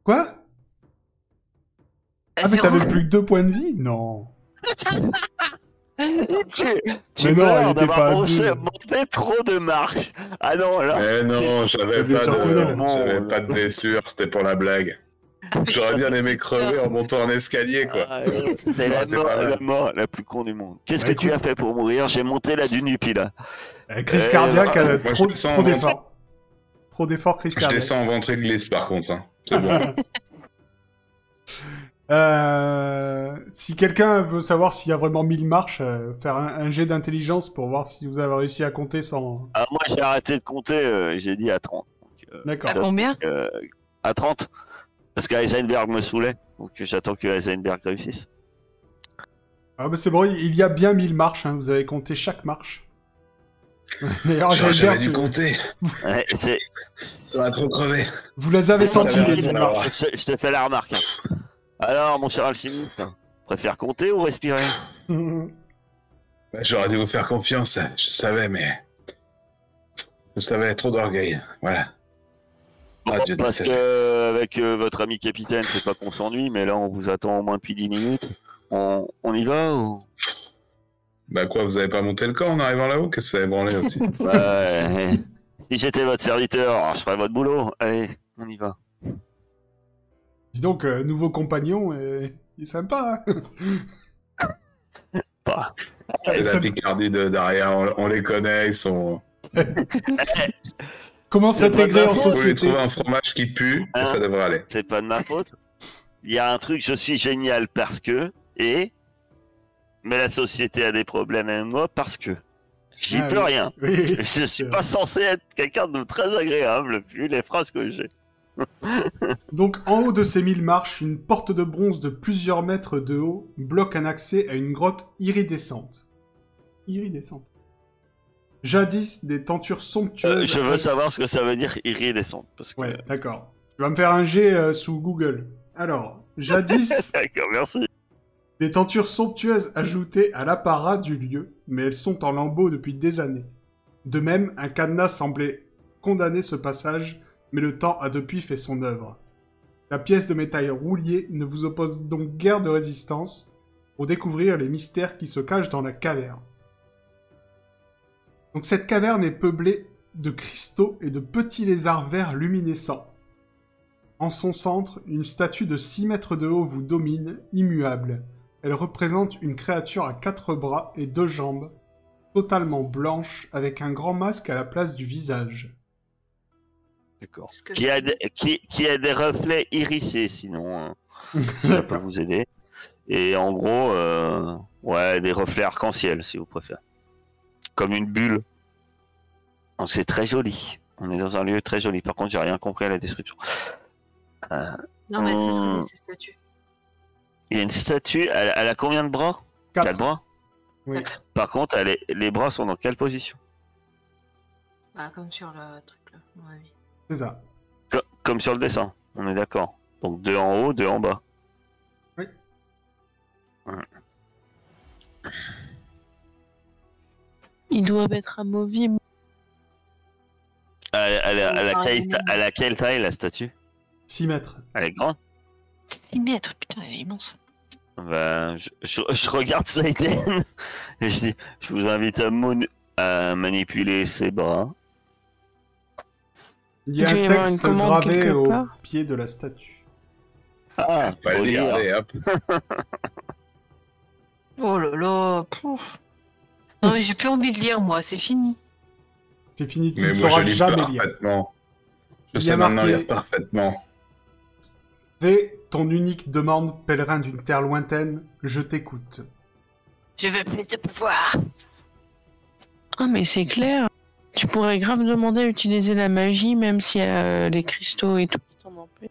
Quoi? Ah, mais zéro. t'avais plus que 2 points de vie? Non. tu Mais non, meurs il était d'avoir pas à monté deux. trop de marches. Ah non, là. Mais non, j'avais Bien pas, sûr que non. j'avais pas de blessure, c'était pour la blague. J'aurais bien aimé crever en montant un escalier, quoi. Ah, c'est la mort la plus con du monde. Qu'est-ce Bah, que tu as fait pour mourir? J'ai monté la Dunupi là. Crise cardiaque, moi, trop je sens trop monter. d'efforts. Trop d'efforts, Chris Je Carnet. descends en ventre glisse par contre. Hein. C'est bon. Si quelqu'un veut savoir s'il y a vraiment 1000 marches, faire un jet d'intelligence pour voir si vous avez réussi à compter sans... Ah, moi, j'ai arrêté de compter, j'ai dit à 30. D'accord. À combien? À 30. Parce qu'Eisenberg me saoulait. Donc j'attends que Eisenberg réussisse. Ah bah c'est bon, il y a bien 1000 marches, hein, vous avez compté chaque marche. D'ailleurs, J'aurais Eisenberg, jamais dû compter. Ouais, Ça va trop crever. vous les avez sentis, va, les ça 1000 va. marches. je te fais la remarque. Hein. Alors, mon cher alchimiste, préfère compter ou respirer? Bah, j'aurais dû vous faire confiance, je savais, mais... Je savais, trop d'orgueil, voilà. Ah, Dieu Parce de que avec votre ami capitaine, c'est pas qu'on s'ennuie, mais là, on vous attend au moins depuis 10 minutes. On y va ou... Bah quoi, vous avez pas monté le camp en arrivant là-haut? Qu'est-ce que ça a branlé aussi? Ouais. Si j'étais votre serviteur, je ferais votre boulot. Allez, on y va. Dis donc, nouveau compagnon, il est sympa, hein. Pas. C'est Ça- la Picardie de derrière, on les connaît, ils sont... Comment C'est s'intégrer pas en de ma Vous lui société? trouvez un fromage qui pue, et Hein? ça devrait aller. C'est pas de ma faute. Il y a un truc, je suis génial parce que, mais la société a des problèmes avec moi parce que. J'y Ah peux oui. rien. Oui. Je suis pas censé être quelqu'un de très agréable, vu les phrases que j'ai. Donc, en haut de ces 1000 marches, une porte de bronze de plusieurs mètres de haut bloque un accès à une grotte iridescente. Iridescente. Jadis, des tentures somptueuses... Je veux savoir ce que ça veut dire iridescente. Parce que... Ouais, d'accord. Tu vas me faire un jet sous Google. Alors, jadis, D'accord, merci. des tentures somptueuses ajoutées à l'apparat du lieu, mais elles sont en lambeaux depuis des années. De même, un cadenas semblait condamner ce passage, mais le temps a depuis fait son œuvre. La pièce de métal roulier ne vous oppose donc guère de résistance pour découvrir les mystères qui se cachent dans la caverne. Donc cette caverne est peuplée de cristaux et de petits lézards verts luminescents. En son centre, une statue de 6 mètres de haut vous domine, immuable. Elle représente une créature à 4 bras et 2 jambes, totalement blanche, avec un grand masque à la place du visage. D'accord. Ce que Qui a des reflets irisés, sinon, hein, si ça peut vous aider. Et en gros, ouais, des reflets arc-en-ciel, si vous préférez. Comme une bulle. Donc c'est très joli. On est dans un lieu très joli. Par contre, j'ai rien compris à la description. Non, mais est-ce que je connais ces statues? Il y a une statue, elle a combien de bras? 4. 4 bras. Oui. Par contre, les bras sont dans quelle position? Bah, comme sur le truc là, à mon avis. C'est ça. Comme sur le dessin, on est d'accord. Donc 2 en haut, 2 en bas. Oui. Ouais. Ils doivent être amovibles. Elle a quelle taille la statue? 6 mètres. Elle est grande? 6 mètres, putain, elle est immense. Ben, je regarde Saiden et je dis, je vous invite à manipuler ses bras. Il y a Il doit y un avoir une texte commande gravé quelque au part. pied de la statue. Ah, Faut faut le lire. garder, hop. Oh là là, pouf. Non, mais j'ai plus envie de lire, moi, c'est fini. C'est fini, tu Mais ne moi, sauras je lis jamais lire. parfaitement. Je Il y sais a maintenant marqué- lire parfaitement. Fais ton unique demande, pèlerin d'une terre lointaine, je t'écoute. Je veux plus de pouvoir. Ah, mais c'est clair. Tu pourrais grave demander à utiliser la magie, même s'il y a les cristaux et tout qui t'en empêchent.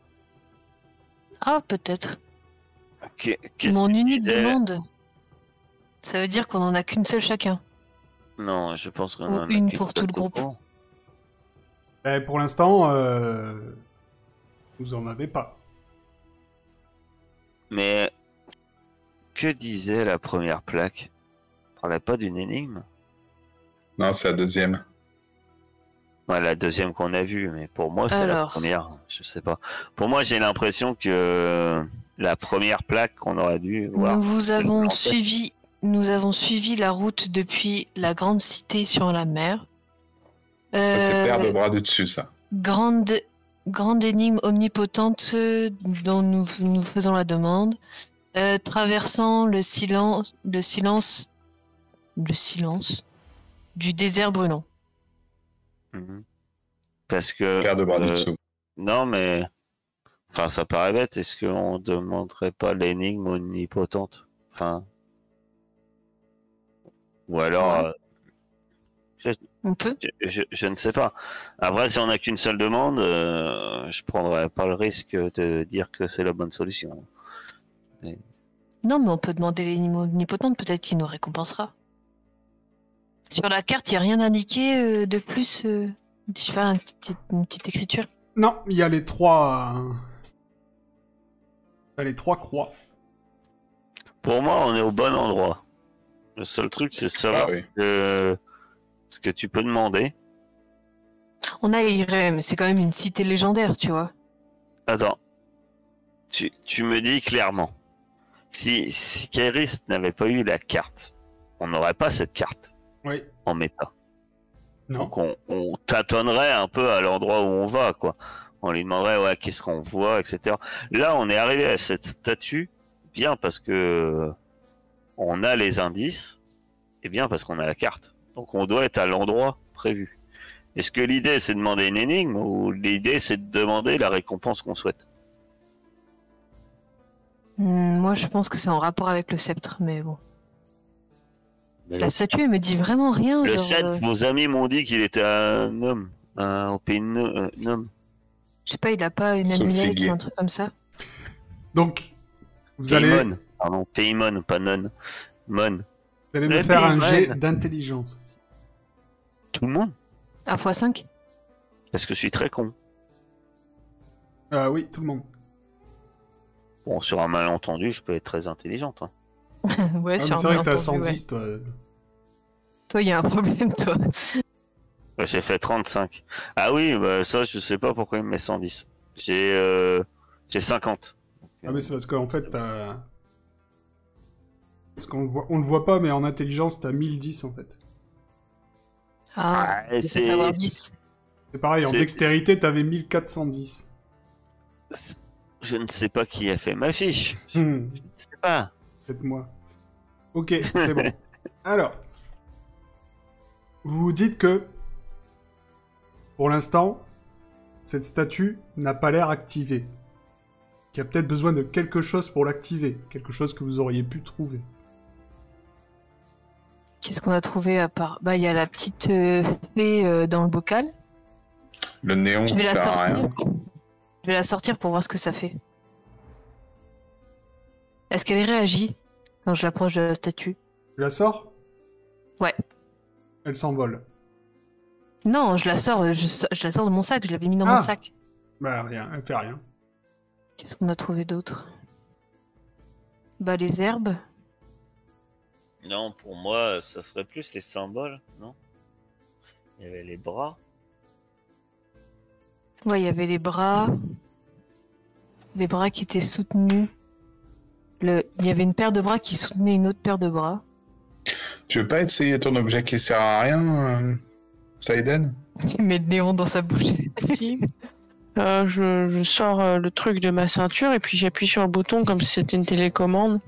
Ah, peut-être. Qu'est-ce Mon que tu unique disais? demande, ça veut dire qu'on en a qu'une seule chacun. Non, je pense qu'on Ou en a une plus pour que tout le beaucoup. groupe. Pour l'instant, vous en avez pas. Mais que disait la première plaque? On parlait pas d'une énigme? Non, c'est la deuxième. Ouais, la deuxième qu'on a vue, mais pour moi c'est la Alors. première. Je sais pas. Pour moi, j'ai l'impression que la première plaque qu'on aurait dû voir. Nous avons avons suivi la route depuis la grande cité sur la mer. Ça, c'est paire de bras du dessus, ça. Grande énigme omnipotente dont nous faisons la demande. Traversant le silence du désert brûlant. Mhm. Parce que... Paire de bras dessous. Non, mais... Enfin, ça paraît bête. Est-ce qu'on demanderait pas l'énigme omnipotente? Enfin... Ou alors... On peut. Je ne sais pas. Après, si on n'a qu'une seule demande, je prendrais pas le risque de dire que c'est la bonne solution. Mais... Non, mais on peut demander l'énigme omnipotente, peut-être qu'il nous récompensera. Sur la carte, il n'y a rien indiqué de plus. Je sais pas, une petite écriture. Non, il y a les trois... Il y a les trois croix. Pour moi, on est au bon endroit. Le seul truc, c'est savoir ce que tu peux demander. On a Irem, c'est quand même une cité légendaire, tu vois. Attends. Tu me dis clairement. Si Kairis n'avait pas eu la carte, on n'aurait pas cette carte en méta. Non. Donc on tâtonnerait un peu à l'endroit où on va, quoi. On lui demanderait, qu'est-ce qu'on voit, etc. Là, on est arrivé à cette statue, bien parce que on a les indices, et bien parce qu'on a la carte. Donc on doit être à l'endroit prévu. Est-ce que l'idée c'est de demander une énigme ou l'idée c'est de demander la récompense qu'on souhaite? Moi je pense que c'est en rapport avec le sceptre, mais bon. La statue elle me dit vraiment rien. Le genre, sceptre, vos amis m'ont dit qu'il était un homme, au pays de homme. Je sais pas, il a pas une amulette ou un truc comme ça. Donc, vous Paymon. allez... Pardon, Paymon, pas non. Mon. Vous allez me faire un jet d'intelligence aussi. Tout le monde? À x5? Parce que je suis très con. Oui, tout le monde. Bon, sur un malentendu, je peux être très intelligente. Hein. Ouais, sur un c'est vrai que t'as malentendu, 110, toi. Toi, il y a un problème, toi. Ouais, j'ai fait 35. Ah oui, bah ça, je sais pas pourquoi il me met 110. J'ai 50. Ah mais c'est parce qu'en fait, t'as... Parce on le voit pas, mais en intelligence, t'as 1010, en fait. Ah, c'est savoir 10. C'est pareil, en dextérité, t'avais 1410. Je ne sais pas qui a fait ma fiche. Je ne sais pas. C'est moi. Ok, c'est bon. Alors, vous vous dites que, pour l'instant, cette statue n'a pas l'air activée. Qu'il y a peut-être besoin de quelque chose pour l'activer. Quelque chose que vous auriez pu trouver. Qu'est-ce qu'on a trouvé à part... Bah, il y a la petite fée dans le bocal. Le néon, Je vais la ça sert à sortir. rien. Je vais la sortir pour voir ce que ça fait. Est-ce qu'elle réagit quand je l'approche de la statue? Tu la sors? Ouais. Elle s'envole. Non, je la sors, je la sors de mon sac, je l'avais mis dans mon sac. Bah rien, elle fait rien. Qu'est-ce qu'on a trouvé d'autre? Bah les herbes. Non, pour moi, ça serait plus les symboles, non? Il y avait les bras. Ouais, il y avait les bras. Les bras qui étaient soutenus. Il y avait une paire de bras qui soutenait une autre paire de bras. Tu veux pas essayer ton objet qui sert à rien, Saïden? Il met le néon dans sa bouche. Je sors le truc de ma ceinture et puis j'appuie sur le bouton comme si c'était une télécommande.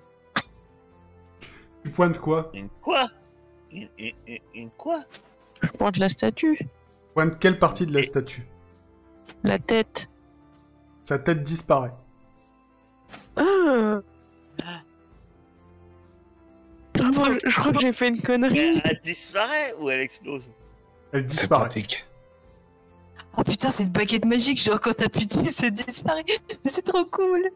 Tu pointes quoi? Une quoi? Une quoi? Je pointe la statue. Tu pointes quelle partie de la statue? La tête. Sa tête disparaît. Ah bon, je crois que j'ai fait une connerie. Elle disparaît ou elle explose? Elle C'est disparaît. pratique. Oh putain, c'est une baguette magique, genre quand t'appuies dessus, ça disparaît. Mais c'est trop cool.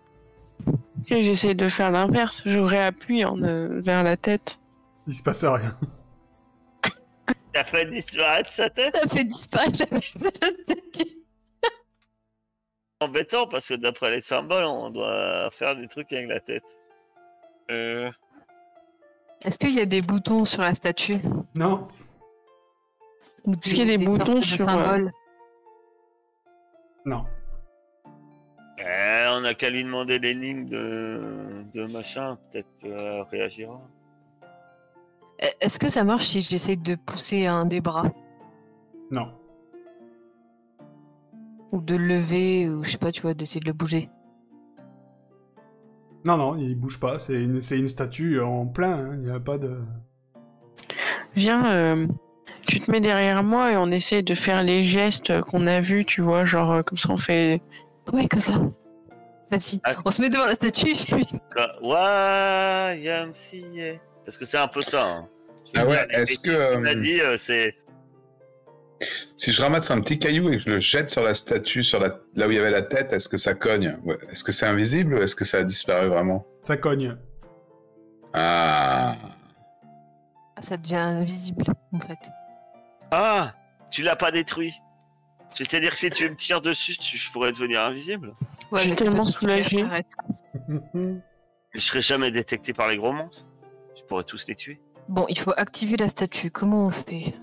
J'essaie de faire l'inverse. Je réappuie vers la tête. Il se passe rien. T'as fait disparaître sa tête? Ça fait disparaître la tête de la statue. Embêtant parce que d'après les symboles, on doit faire des trucs avec la tête. Est-ce qu'il y a des boutons sur la statue? Non. Ou Est-ce qu'il y a des boutons sortes de sur... symboles? Non. On a qu'à lui demander l'énigme de machin, peut-être qu'elle réagira. Est-ce que ça marche si j'essaie de pousser un des bras? Non. Ou de le lever, ou je sais pas, tu vois, d'essayer de le bouger? Non, non, il bouge pas. C'est une statue en plein. Il n'y a pas de... Viens, Tu te mets derrière moi et on essaie de faire les gestes qu'on a vus, tu vois, genre comme ça on fait... Ouais, comme ça. Vas-y, on se met devant la statue. YMCA. Parce que c'est un peu ça. Hein. Ah ouais, est-ce que... Tu m'as dit, c'est... Si je ramasse un petit caillou et que je le jette sur la statue, là où il y avait la tête, est-ce que ça cogne? Est-ce que c'est invisible ou est-ce que ça a disparu vraiment? Ça cogne. Ah. Ah, ça devient invisible, en fait. Ah, tu l'as pas détruit. C'est-à-dire que si tu me tires dessus, je pourrais devenir invisible. Ouais, mais tellement c'est pas soulagé. Je serais jamais détecté par les gros monstres. Je pourrais tous les tuer. Bon, il faut activer la statue. Comment on fait?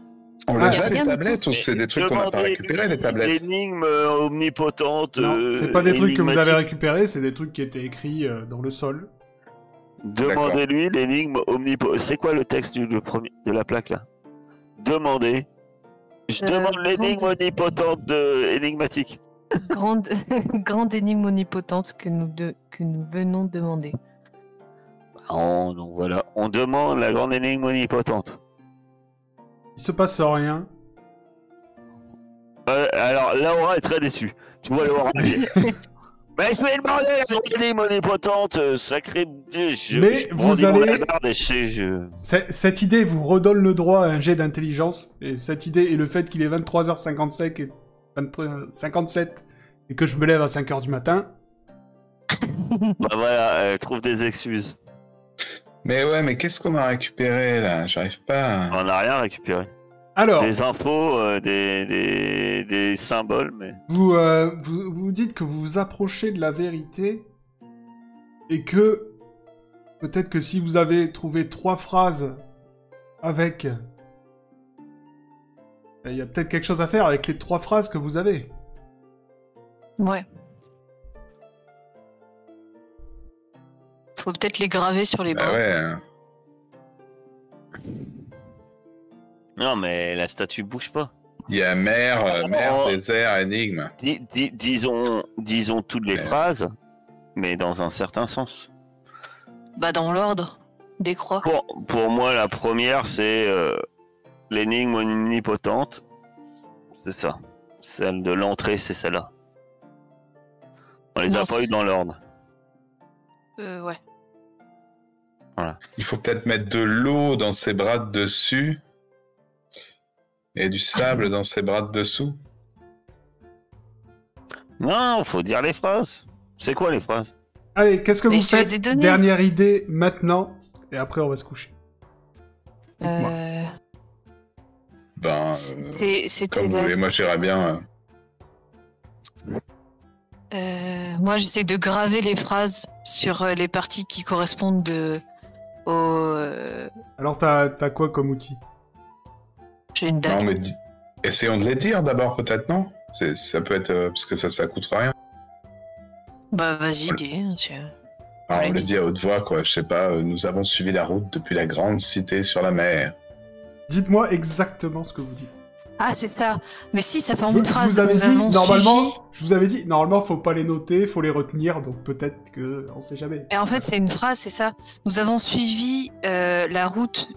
On les a, les tablettes, ou c'est des trucs qu'on n'a pas récupérés, les tablettes? L'énigme omnipotente. Non, c'est pas des trucs que vous avez récupérés, c'est des trucs qui étaient écrits dans le sol. Demandez-lui l'énigme omnipotente. C'est quoi le texte de la plaque là? Demandez. Je demande l'énigme omnipotente énigmatique. Grande énigme omnipotente que nous venons demander. Oh, donc voilà, on demande la grande énigme omnipotente. Il se passe rien. Alors, Laura est très déçue. Tu vois Laura mais je vais demander la grande énigme omnipotente, sacré... Mais vous allez... Je... Cette idée vous redonne le droit à un jet d'intelligence. Et cette idée et le fait qu'il est 23h55 et 57 et que je me lève à 5h du matin. Bah voilà, elle trouve des excuses. Mais ouais, mais qu'est-ce qu'on a récupéré là? J'arrive pas. On n'a rien récupéré. Alors, des infos, des symboles, mais... Vous dites que vous vous approchez de la vérité et que peut-être que si vous avez trouvé 3 phrases avec... Il y a peut-être quelque chose à faire avec les 3 phrases que vous avez. Ouais. Faut peut-être les graver sur les bras. Ouais. Hein. Non, mais la statue bouge pas. Il y a mer, désert, énigme. Disons toutes les phrases, mais dans un certain sens. Bah dans l'ordre des croix. Pour moi, la première, c'est l'énigme omnipotente. C'est ça. Celle de l'entrée, c'est celle-là. On les a pas eu dans l'ordre. Ouais. Voilà. Il faut peut-être mettre de l'eau dans ses bras de dessus et du sable dans ses bras de dessous. Non, faut dire les phrases. C'est quoi les phrases? Allez, qu'est-ce que vous faites? Dernière idée maintenant, et après on va se coucher. Ben, comme vous voulez, moi j'irais bien. Moi j'essaie de graver les phrases sur les parties qui correspondent au... Alors t'as quoi comme outil? J'ai une dague. Non mais essayons de les dire d'abord peut-être, non? Ça peut être... parce que ça coûte rien. Bah vas-y, dis. Alors, on le dit à haute voix, quoi. Je sais pas, nous avons suivi la route depuis la grande cité sur la mer. Dites-moi exactement ce que vous dites. Ah, c'est ça. Mais si, ça forme une phrase. Je vous avais dit, normalement, faut pas les noter, faut les retenir, donc peut-être que, on sait jamais. Et en fait, c'est une phrase, c'est ça. Nous avons suivi la route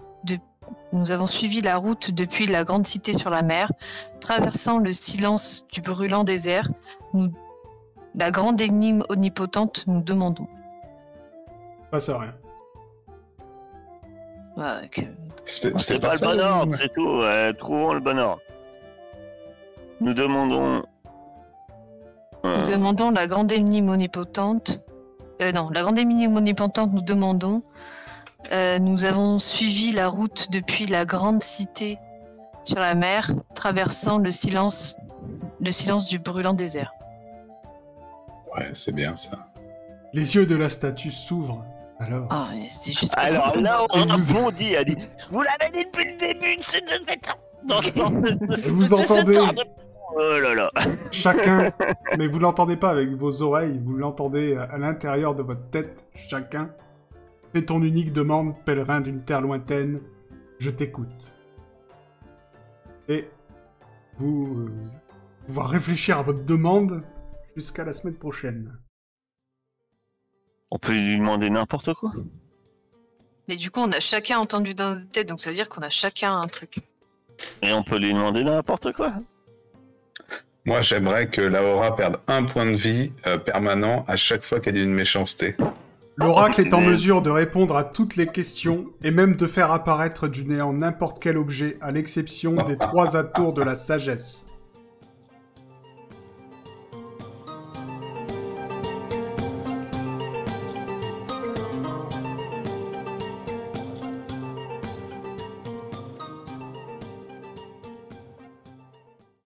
depuis la grande cité sur la mer, traversant le silence du brûlant désert. La grande énigme omnipotente, nous demandons. Passe à rien. Ouais, c'est pas le bon ordre, c'est tout. Trouvons le bon ordre. Nous demandons... Nous demandons la grande énigme omnipotente. La grande énigme omnipotente, nous demandons. Nous avons suivi la route depuis la grande cité sur la mer, traversant le silence du brûlant désert. Ouais, c'est bien ça. Les yeux de la statue s'ouvrent. Alors. Ah, c'est juste. Alors là, on a bondi, elle dit. Vous l'avez dit depuis le début, c'est de cette vous entendez. Oh là là. Chacun, mais vous l'entendez pas avec vos oreilles, vous l'entendez à l'intérieur de votre tête. Chacun. Fais ton unique demande, pèlerin d'une terre lointaine. Je t'écoute. Et vous pouvoir réfléchir à votre demande jusqu'à la semaine prochaine. On peut lui demander n'importe quoi. Mais du coup, on a chacun entendu dans notre tête, donc ça veut dire qu'on a chacun un truc. Et on peut lui demander n'importe quoi. Moi, j'aimerais que Laura perde 1 point de vie permanent à chaque fois qu'elle dit une méchanceté. L'oracle est en mesure de répondre à toutes les questions et même de faire apparaître du néant n'importe quel objet, à l'exception des 3 atours de la sagesse.